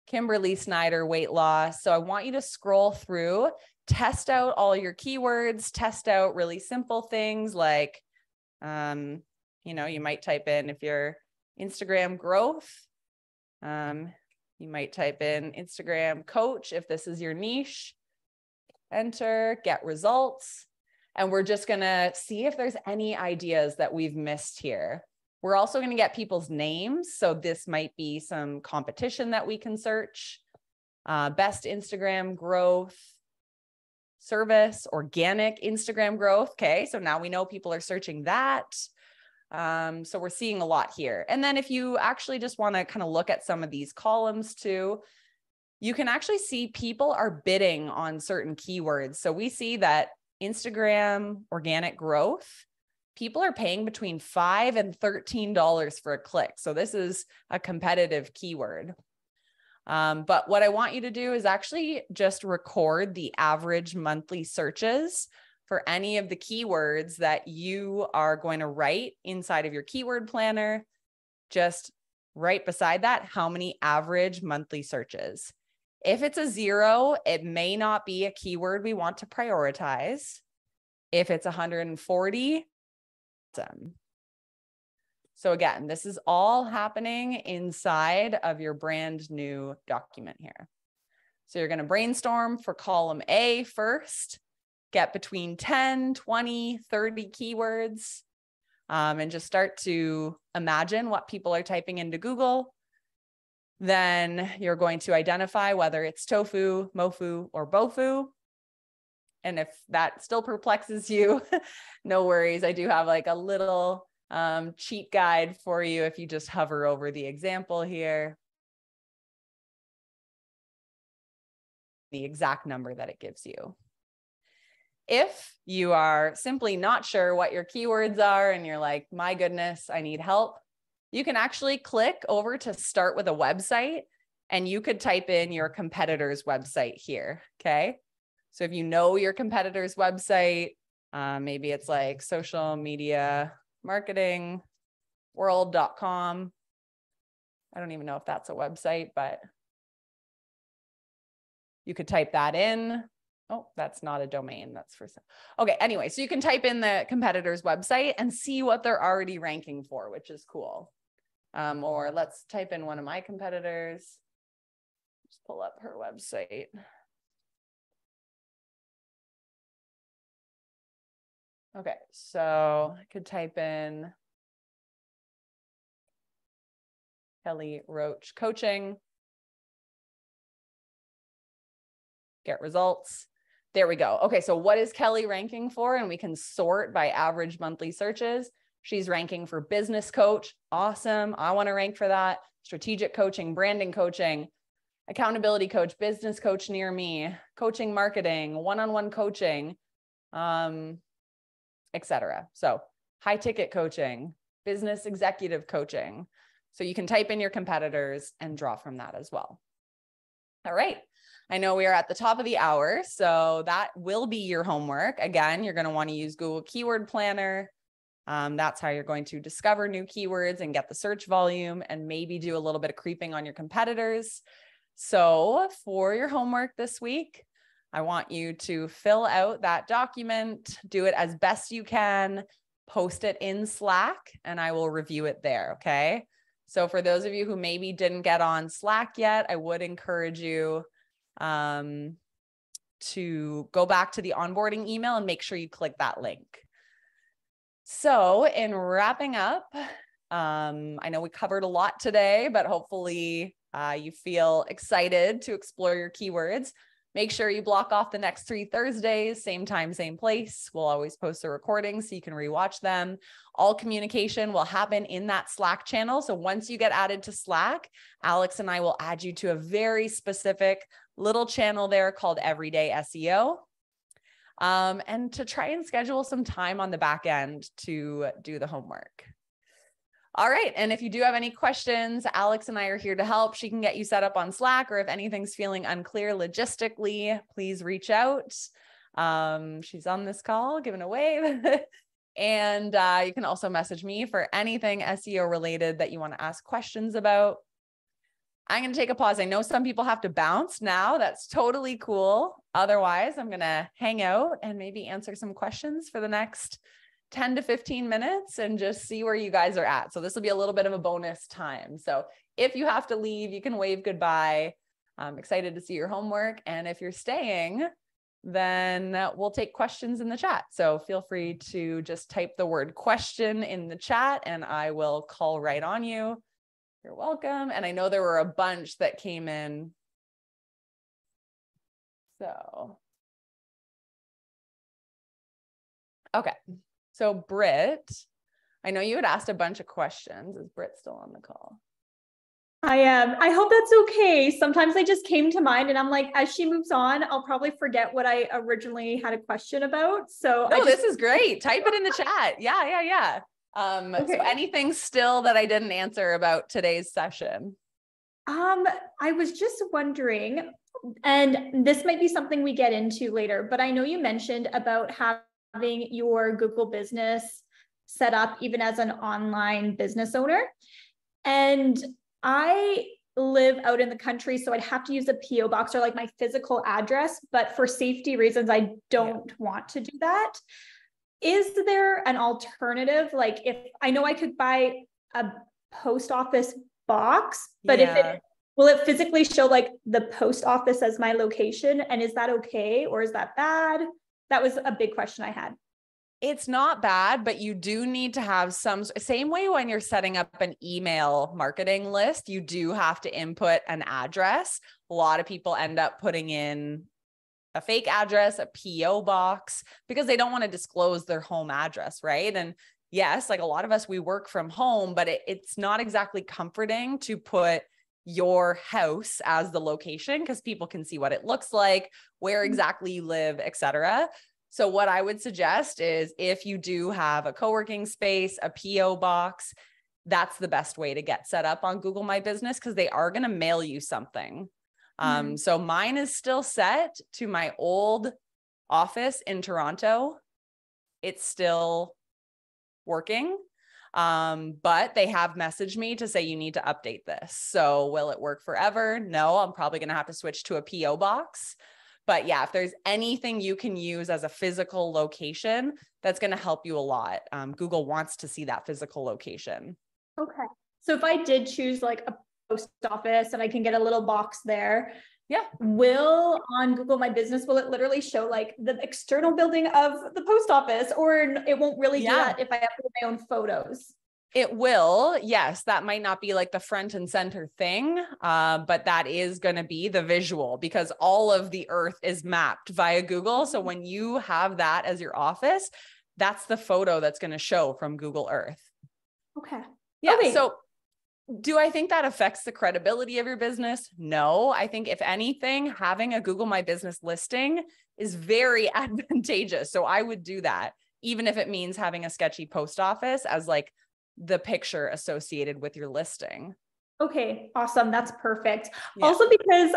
Kimberly Snyder weight loss. So I want you to scroll through, test out all your keywords, test out really simple things like, you know, you might type in, if you're Instagram growth, you might type in Instagram coach, if this is your niche, enter, get results. And we're just going to see if there's any ideas that we've missed here. We're also going to get people's names. So this might be some competition that we can search. Best Instagram growth service, organic Instagram growth. Okay. So now we know people are searching that. So we're seeing a lot here. And then if you actually just want to kind of look at some of these columns too, you can actually see people are bidding on certain keywords. So we see that Instagram organic growth, people are paying between $5 and $13 for a click. So this is a competitive keyword. But what I want you to do is actually just record the average monthly searches for any of the keywords that you are going to write inside of your keyword planner. Just right beside that, how many average monthly searches. If it's a 0, it may not be a keyword we want to prioritize. If it's 140, awesome. So again, this is all happening inside of your brand new document here. So you're going to brainstorm for column A first, get between 10, 20, 30 keywords, and just start to imagine what people are typing into Google. Then you're going to identify whether it's tofu, mofu, or bofu. And if that still perplexes you, no worries. I do have like a little cheat guide for you if you just hover over the example here. The exact number that it gives you. If you are simply not sure what your keywords are and you're like, my goodness, I need help, you can actually click over to start with a website and you could type in your competitor's website here. Okay. So if you know your competitor's website, maybe it's like social media marketing world.com. I don't even know if that's a website, but you could type that in. Oh, that's not a domain. That's for some. Okay. Anyway, so you can type in the competitor's website and see what they're already ranking for, which is cool. Or let's type in one of my competitors. Just pull up her website. Okay. So I could type in Kelly Roach coaching. Get results. There we go. Okay, so what is Kelly ranking for? And we can sort by average monthly searches. She's ranking for business coach. Awesome. I want to rank for that. Strategic coaching, branding coaching, accountability coach, business coach near me, coaching marketing, one-on-one coaching, etc. So high ticket coaching, business executive coaching. So you can type in your competitors and draw from that as well. All right. I know we are at the top of the hour, so that will be your homework. Again, you're going to want to use Google Keyword Planner. That's how you're going to discover new keywords and get the search volume and maybe do a little bit of creeping on your competitors. So for your homework this week, I want you to fill out that document, do it as best you can, post it in Slack, and I will review it there, okay? So for those of you who maybe didn't get on Slack yet, I would encourage you to go back to the onboarding email and make sure you click that link. So in wrapping up, I know we covered a lot today, but hopefully you feel excited to explore your keywords. Make sure you block off the next 3 Thursdays, same time, same place. We'll always post a recording so you can rewatch them. All communication will happen in that Slack channel. So once you get added to Slack, Alex and I will add you to a very specific little channel there called Everyday SEO. And to try and schedule some time on the back end to do the homework. All right. And if you do have any questions, Alex and I are here to help. She can get you set up on Slack, or if anything's feeling unclear logistically, please reach out. She's on this call, giving a wave. And you can also message me for anything SEO related that you want to ask questions about. I'm going to take a pause. I know some people have to bounce now. That's totally cool. Otherwise, I'm going to hang out and maybe answer some questions for the next 10 to 15 minutes and just see where you guys are at. So this will be a little bit of a bonus time. So if you have to leave, you can wave goodbye. I'm excited to see your homework. And if you're staying, then we'll take questions in the chat. So feel free to just type the word question in the chat and I will call right on you. You're welcome. And I know there were a bunch that came in. So, okay. So Britt, I know you had asked a bunch of questions. Is Britt still on the call? I am. I hope that's okay. Sometimes they just came to mind and I'm like, as she moves on, I'll probably forget what I originally had a question about. So no, this is great. Type it in the chat. Yeah. Okay. So anything still that I didn't answer about today's session? I was just wondering, and this might be something we get into later, but I know you mentioned about having your Google business set up even as an online business owner. And I live out in the country, so I'd have to use a PO box or like my physical address, but for safety reasons, I don't want to do that. Is there an alternative? Like if I know I could buy a post office box, but will it physically show like the post office as my location? And is that okay? Or is that bad? That was a big question I had. It's not bad, but you do need to have same way when you're setting up an email marketing list, you do have to input an address. A lot of people end up putting in a fake address, a PO box, because they don't want to disclose their home address, right? And yes, like a lot of us, we work from home, but it's not exactly comforting to put your house as the location because people can see what it looks like, where exactly you live, etc. So what I would suggest is if you do have a co-working space, a PO box, that's the best way to get set up on Google My Business because they are going to mail you something. So mine is still set to my old office in Toronto. It's still working. But they have messaged me to say you need to update this. So will it work forever? No, I'm probably going to have to switch to a PO box. But yeah, if there's anything you can use as a physical location, that's going to help you a lot. Google wants to see that physical location. Okay. So if I did choose like a post office and I can get a little box there, yeah. Will on Google My Business, will it literally show like the external building of the post office, or it won't really do that if I upload my own photos? It will. Yes. That might not be like the front and center thing, but that is going to be the visual because all of the earth is mapped via Google. So when you have that as your office, that's the photo that's going to show from Google Earth. Okay. Yeah. Okay. So do I think that affects the credibility of your business? No. I think if anything, having a Google My Business listing is very advantageous. So I would do that, even if it means having a sketchy post office as like the picture associated with your listing. Okay, awesome. That's perfect. Yeah. Also, because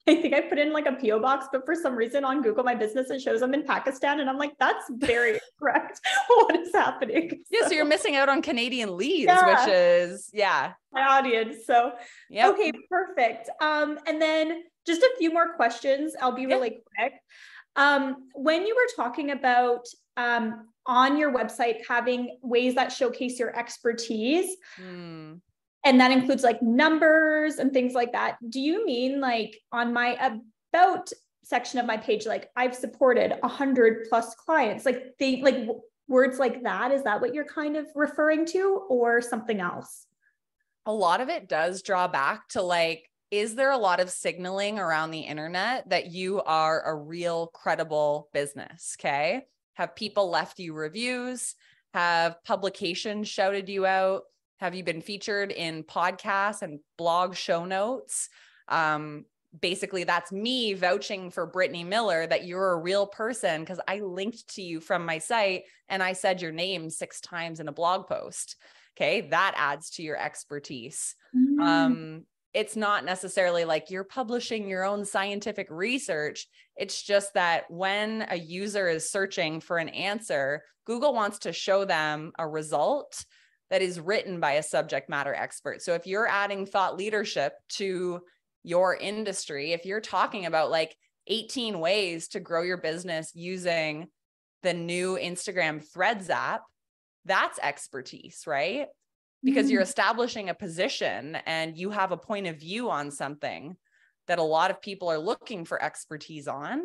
I think I put in like a PO box, but for some reason on Google My Business, it shows I'm in Pakistan. And I'm like, that's very correct. What is happening? Yeah. So you're missing out on Canadian leads, which is, my audience. So, okay, perfect. And then just a few more questions. I'll be really quick. When you were talking about, on your website, having ways that showcase your expertise, and that includes like numbers and things like that. Do you mean like on my about section of my page, like I've supported 100+ clients, like words like that? Is that what you're kind of referring to, or something else? A lot of it does draw back to like, is there a lot of signaling around the internet that you are a real credible business? Okay. Have people left you reviews? Have publications shouted you out? Have you been featured in podcasts and blog show notes? Basically, that's me vouching for Brittany Miller that you're a real person because I linked to you from my site and I said your name 6 times in a blog post. Okay, that adds to your expertise. It's not necessarily like you're publishing your own scientific research. It's just that when a user is searching for an answer, Google wants to show them a result that is written by a subject matter expert. So if you're adding thought leadership to your industry, if you're talking about like 18 ways to grow your business using the new Instagram Threads app, that's expertise, right? Because you're establishing a position and you have a point of view on something that a lot of people are looking for expertise on.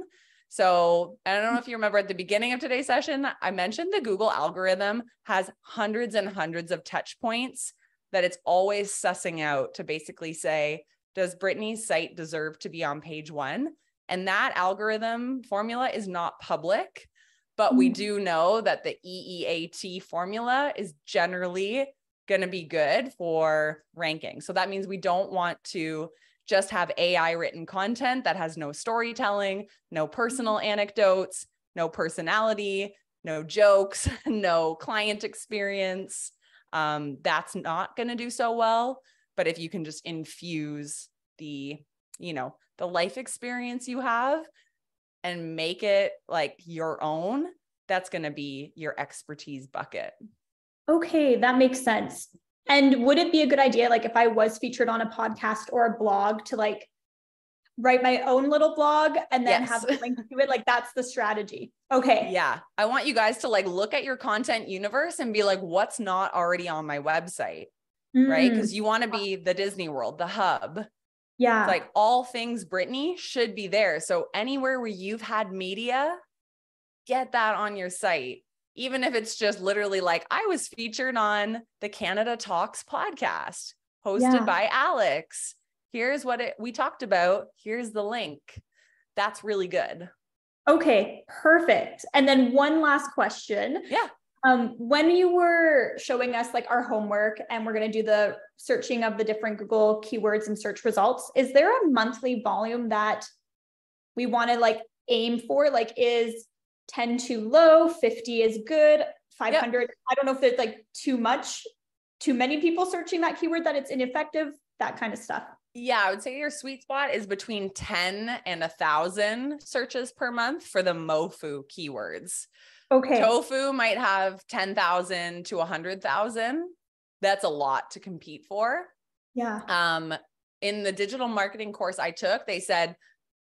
So I don't know if you remember at the beginning of today's session, I mentioned the Google algorithm has hundreds and hundreds of touch points that it's always sussing out to basically say, does Brittany's site deserve to be on page 1? And that algorithm formula is not public, but we do know that the EEAT formula is generally going to be good for ranking. So that means we don't want to just have AI written content that has no storytelling, no personal anecdotes, no personality, no jokes, no client experience. That's not going to do so well. But if you can just infuse the life experience you have and make it like your own, that's going to be your expertise bucket. Okay, that makes sense. And would it be a good idea, like if I was featured on a podcast or a blog, to like write my own little blog and then have a link to it? Like that's the strategy. Okay. Yeah. I want you guys to like look at your content universe and be like, what's not already on my website, right? Because you want to be the Disney World, the hub. Yeah. It's like all things Brittany should be there. So anywhere where you've had media, get that on your site. Even if it's just literally like, I was featured on the Canada Talks podcast hosted by Alex. Here's what we talked about. Here's the link. That's really good. Okay, perfect. And then one last question. Yeah. When you were showing us like our homework and we're going to do the searching of the different Google keywords and search results, is there a monthly volume that we want to like aim for? Like, is 10 too low? 50 is good? 500? Yep. I don't know if it's like too much, too many people searching that keyword that it's ineffective, that kind of stuff. Yeah, I would say your sweet spot is between 10 and 1,000 searches per month for the MOFU keywords. Okay. Tofu might have 10,000 to 100,000. That's a lot to compete for. Yeah. In the digital marketing course I took, they said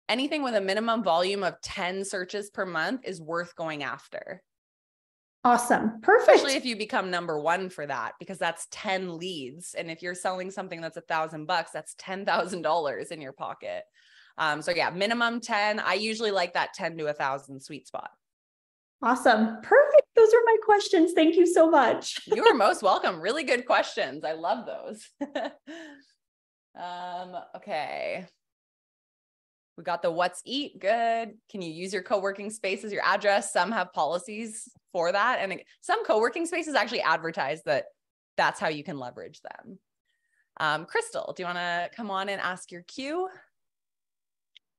anything with a minimum volume of 10 searches per month is worth going after. Awesome. Perfect. Especially if you become number one for that, because that's 10 leads. And if you're selling something that's $1,000, that's $10,000 in your pocket. So yeah, minimum 10. I usually like that 10 to 1,000 sweet spot. Awesome. Perfect. Those are my questions. Thank you so much. You are most welcome. Really good questions. I love those. Okay. We got the what's eat. Good. Can you use your co-working space as your address? Some have policies for that. And some co-working spaces actually advertise that that's how you can leverage them. Crystal, do you want to come on and ask your cue?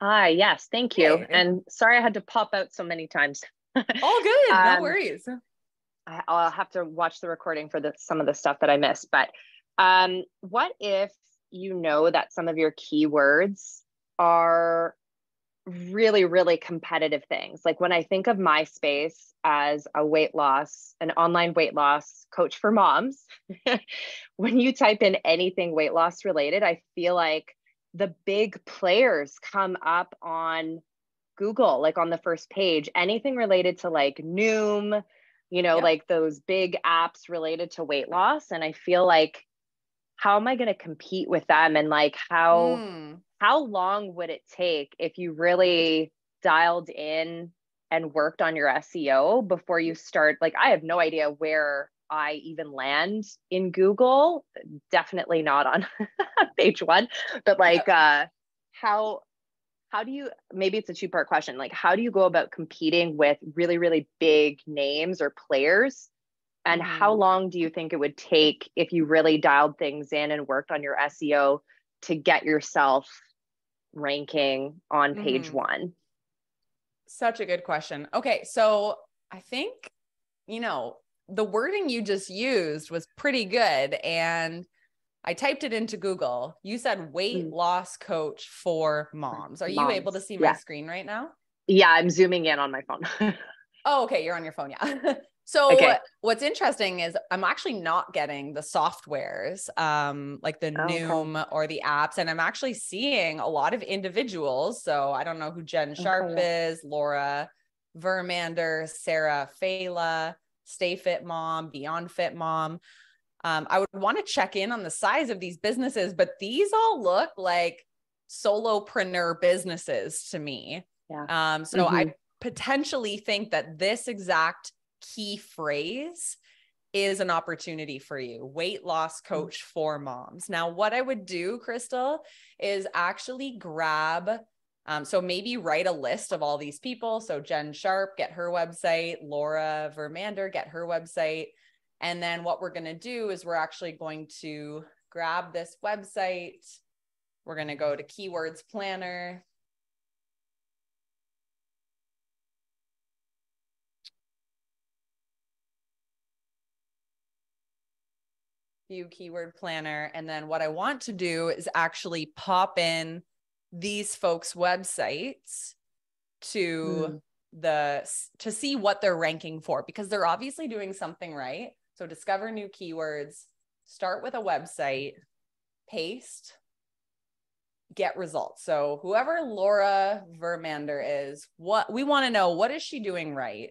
Yes. Thank you. Hey. And sorry, I had to pop out so many times. All good. No worries. I'll have to watch the recording for some of the stuff that I missed. But what if you know that some of your keywords are really, really competitive things? Like when I think of my space as an online weight loss coach for moms, when you type in anything weight loss related, I feel like the big players come up on Google, like on the first page. Anything related to like Noom, like those big apps related to weight loss. And I feel like, how am I going to compete with them? And like, how long would it take if you really dialed in and worked on your SEO before you start? Like, I have no idea where I even land in Google. Definitely not on page one, but like, how do you, maybe it's a two-part question. Like, how do you go about competing with really, really big names or players? And how long do you think it would take if you really dialed things in and worked on your SEO to get yourself ranking on page one? Such a good question. Okay. So I think, the wording you just used was pretty good. And I typed it into Google. You said weight loss coach for moms. Are you able to see my screen right now? Yeah, I'm zooming in on my phone. Oh, okay. You're on your phone. Yeah. So what's interesting is I'm actually not getting the softwares, like the Noom or the apps. And I'm actually seeing a lot of individuals. So I don't know who Jen Sharp is, Laura Vermander, Sarah Fela, Stay Fit Mom, Beyond Fit Mom. I would want to check in on the size of these businesses, but these all look like solopreneur businesses to me. Yeah. So I potentially think that this exact key phrase is an opportunity for you. Weight loss coach for moms. Now, what I would do, Crystal, is actually grab, so maybe write a list of all these people. So Jen Sharp, get her website. Laura Vermander, get her website. And then what we're going to do is we're actually going to grab this website. We're going to go to Keywords Planner. View Keyword Planner. And then what I want to do is actually pop in these folks' websites to see what they're ranking for, because they're obviously doing something right. So discover new keywords, start with a website, paste, get results. So whoever Laura Vermander is, what we want to know, what is she doing right?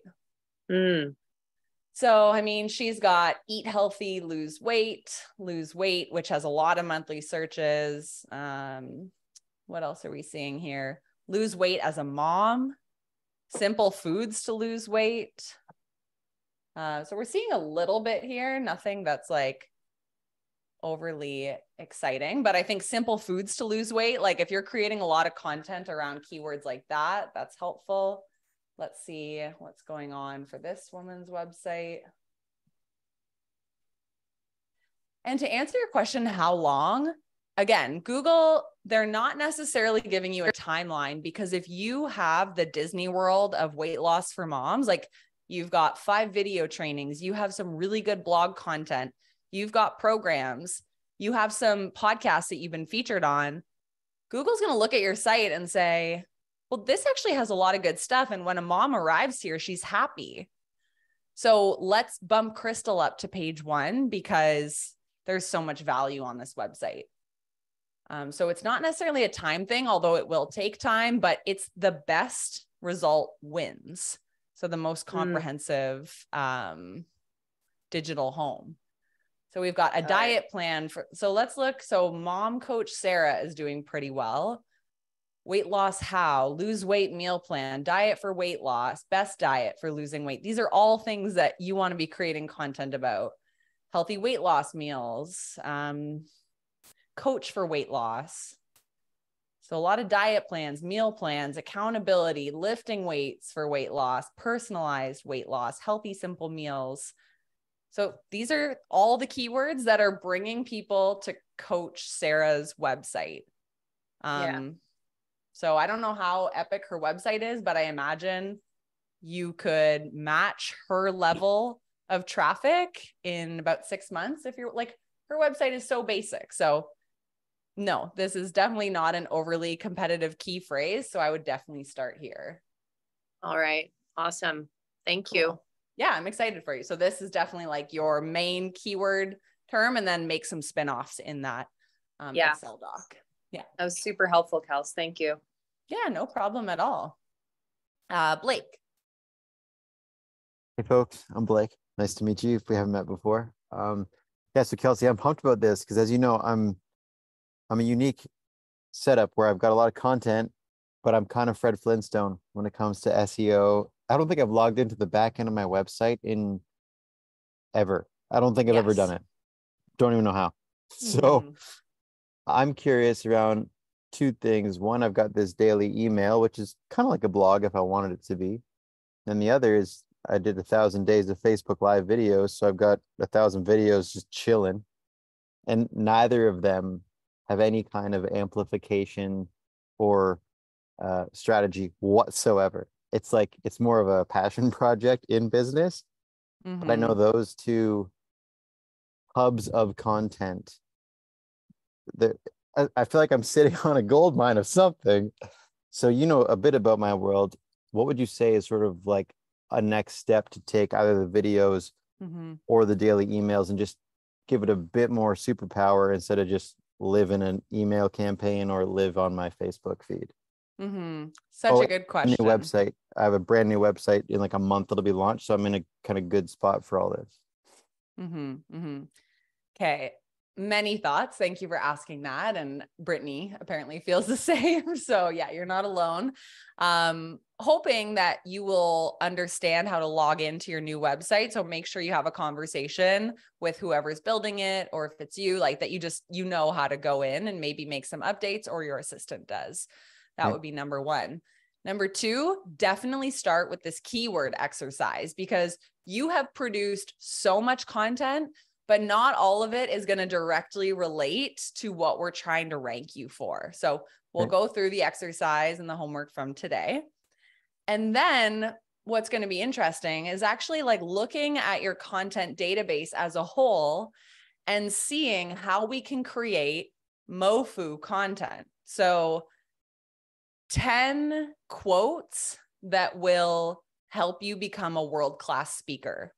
So, I mean, she's got eat healthy, lose weight, which has a lot of monthly searches. What else are we seeing here? Lose weight as a mom, simple foods to lose weight. So we're seeing a little bit here, nothing that's like overly exciting, but I think simple foods to lose weight. Like if you're creating a lot of content around keywords like that, that's helpful. Let's see what's going on for this woman's website. And to answer your question, how long? Again, Google, they're not necessarily giving you a timeline, because if you have the Disney World of weight loss for moms, like you've got 5 video trainings, you have some really good blog content, you've got programs, you have some podcasts that you've been featured on, Google's going to look at your site and say, well, this actually has a lot of good stuff. And when a mom arrives here, she's happy. So let's bump Crystal up to page 1 because there's so much value on this website. So it's not necessarily a time thing, although it will take time, but it's the best result wins. So the most comprehensive digital home. So we've got a diet plan for, so let's look. So mom coach Sarah is doing pretty well. Weight loss, how, lose weight meal plan, diet for weight loss, best diet for losing weight. These are all things that you want to be creating content about. Healthy weight loss meals, coach for weight loss. So a lot of diet plans, meal plans, accountability, lifting weights for weight loss, personalized weight loss, healthy, simple meals. So these are all the keywords that are bringing people to Coach Sarah's website. So I don't know how epic her website is, but I imagine you could match her level of traffic in about 6 months. If you're like, her website is so basic. So no, this is definitely not an overly competitive key phrase. So I would definitely start here. All right. Awesome. Thank you. Yeah, I'm excited for you. So this is definitely like your main keyword term, and then make some spinoffs in that Excel doc. Yeah. That was super helpful, Kels. Thank you. Yeah, no problem at all. Blake. Hey folks, I'm Blake. Nice to meet you if we haven't met before. So Kelsey, I'm pumped about this because, as you know, I'm a unique setup where I've got a lot of content, but I'm kind of Fred Flintstone when it comes to SEO. I don't think I've logged into the back end of my website in ever. I don't think I've ever done it. Don't even know how. So I'm curious around 2 things. One, I've got this daily email, which is kind of like a blog if I wanted it to be. And the other is I did 1,000 days of Facebook Live videos. So I've got 1,000 videos just chilling. And neither of them have any kind of amplification or strategy whatsoever. It's like, it's more of a passion project in business. But I know those 2 hubs of content, I feel like I'm sitting on a gold mine of something. So, you know, a bit about my world. What would you say is sort of like a next step to take either the videos or the daily emails and just give it a bit more superpower instead of just live in an email campaign or live on my Facebook feed? Such a good question. New website. I have a brand new website in like a month. It'll be launched. So I'm in a kind of good spot for all this. Okay. Many thoughts. Thank you for asking that. And Brittany apparently feels the same. So yeah, you're not alone. Hoping that you will understand how to log into your new website. So make sure you have a conversation with whoever's building it, or if it's you, like that you know how to go in and maybe make some updates, or your assistant does. That would be number 1. Number 2, definitely start with this keyword exercise, because you have produced so much content, but not all of it is going to directly relate to what we're trying to rank you for. So we'll go through the exercise and the homework from today. And then what's going to be interesting is actually like looking at your content database as a whole and seeing how we can create MoFu content. So 10 quotes that will help you become a world-class speaker.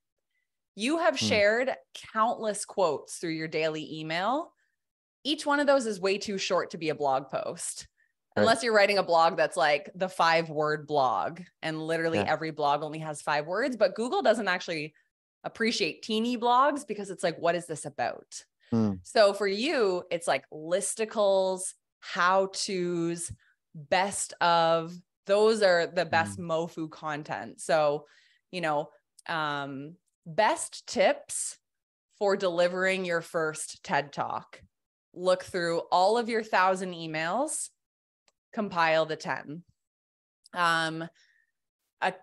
You have shared countless quotes through your daily email. Each one of those is way too short to be a blog post. Unless you're writing a blog that's like the 5-word blog, and literally every blog only has 5 words, but Google doesn't actually appreciate teeny blogs because it's like, what is this about? So for you, it's like listicles, how-tos, best of, those are the best MoFu content. So, you know, best tips for delivering your first TED Talk. Look through all of your 1,000 emails, compile the 10. A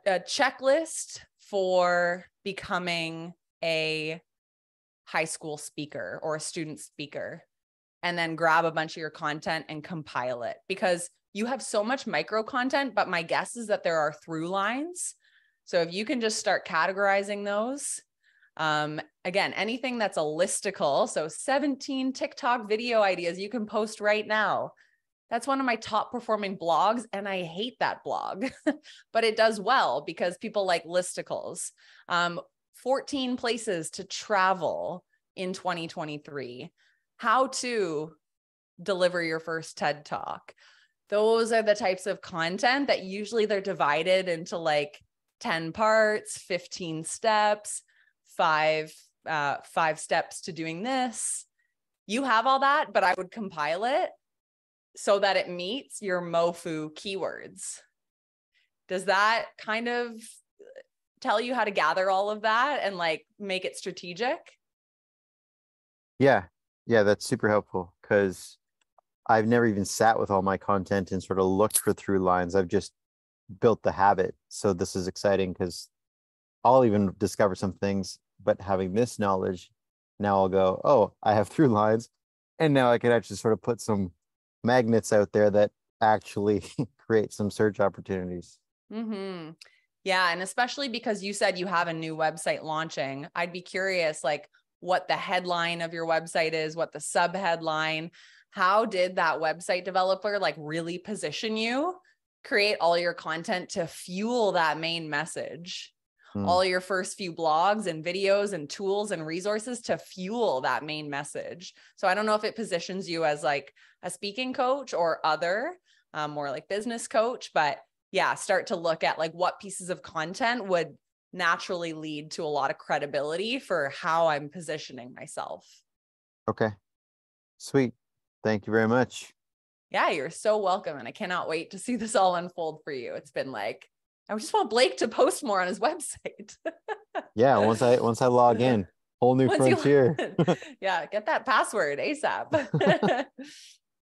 checklist for becoming a high school speaker or a student speaker, and then grab a bunch of your content and compile it, because you have so much micro content, but my guess is that there are through lines. So if you can just start categorizing those, again, anything that's a listicle, so 17 TikTok video ideas you can post right now. That's one of my top performing blogs, and I hate that blog, but it does well because people like listicles. 14 places to travel in 2023. How to deliver your first TED Talk. Those are the types of content that usually they're divided into like 10 parts, 15 steps, five steps to doing this. You have all that, but I would compile it so that it meets your MoFu keywords. Does that kind of tell you how to gather all of that and like make it strategic? Yeah, that's super helpful, because I've never even sat with all my content and sort of looked for through lines. I've just built the habit. So this is exciting because I'll even discover some things, but having this knowledge, now I'll go, oh, I have through lines. And now I can actually sort of put some magnets out there that actually create some search opportunities. Mm-hmm. Yeah. And especially because you said you have a new website launching, I'd be curious, like what the headline of your website is, what the sub headline. How did that website developer like really position you, create all your content to fuel that main message, all your first few blogs and videos and tools and resources to fuel that main message? So I don't know if it positions you as like a speaking coach or other, more like business coach, but yeah, start to look at like what pieces of content would naturally lead to a lot of credibility for how I'm positioning myself. Okay, sweet. Thank you very much. Yeah, you're so welcome. And I cannot wait to see this all unfold for you. It's been like, I just want Blake to post more on his website. Yeah, once I log in, whole new frontier. Yeah, get that password ASAP.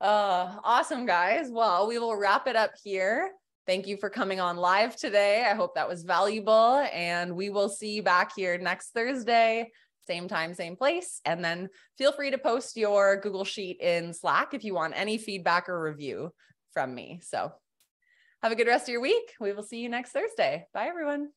Awesome, guys. Well, we will wrap it up here. Thank you for coming on live today. I hope that was valuable, and we will see you back here next Thursday. Same time, same place. And then feel free to post your Google Sheet in Slack if you want any feedback or review from me. So have a good rest of your week. We will see you next Thursday. Bye, everyone.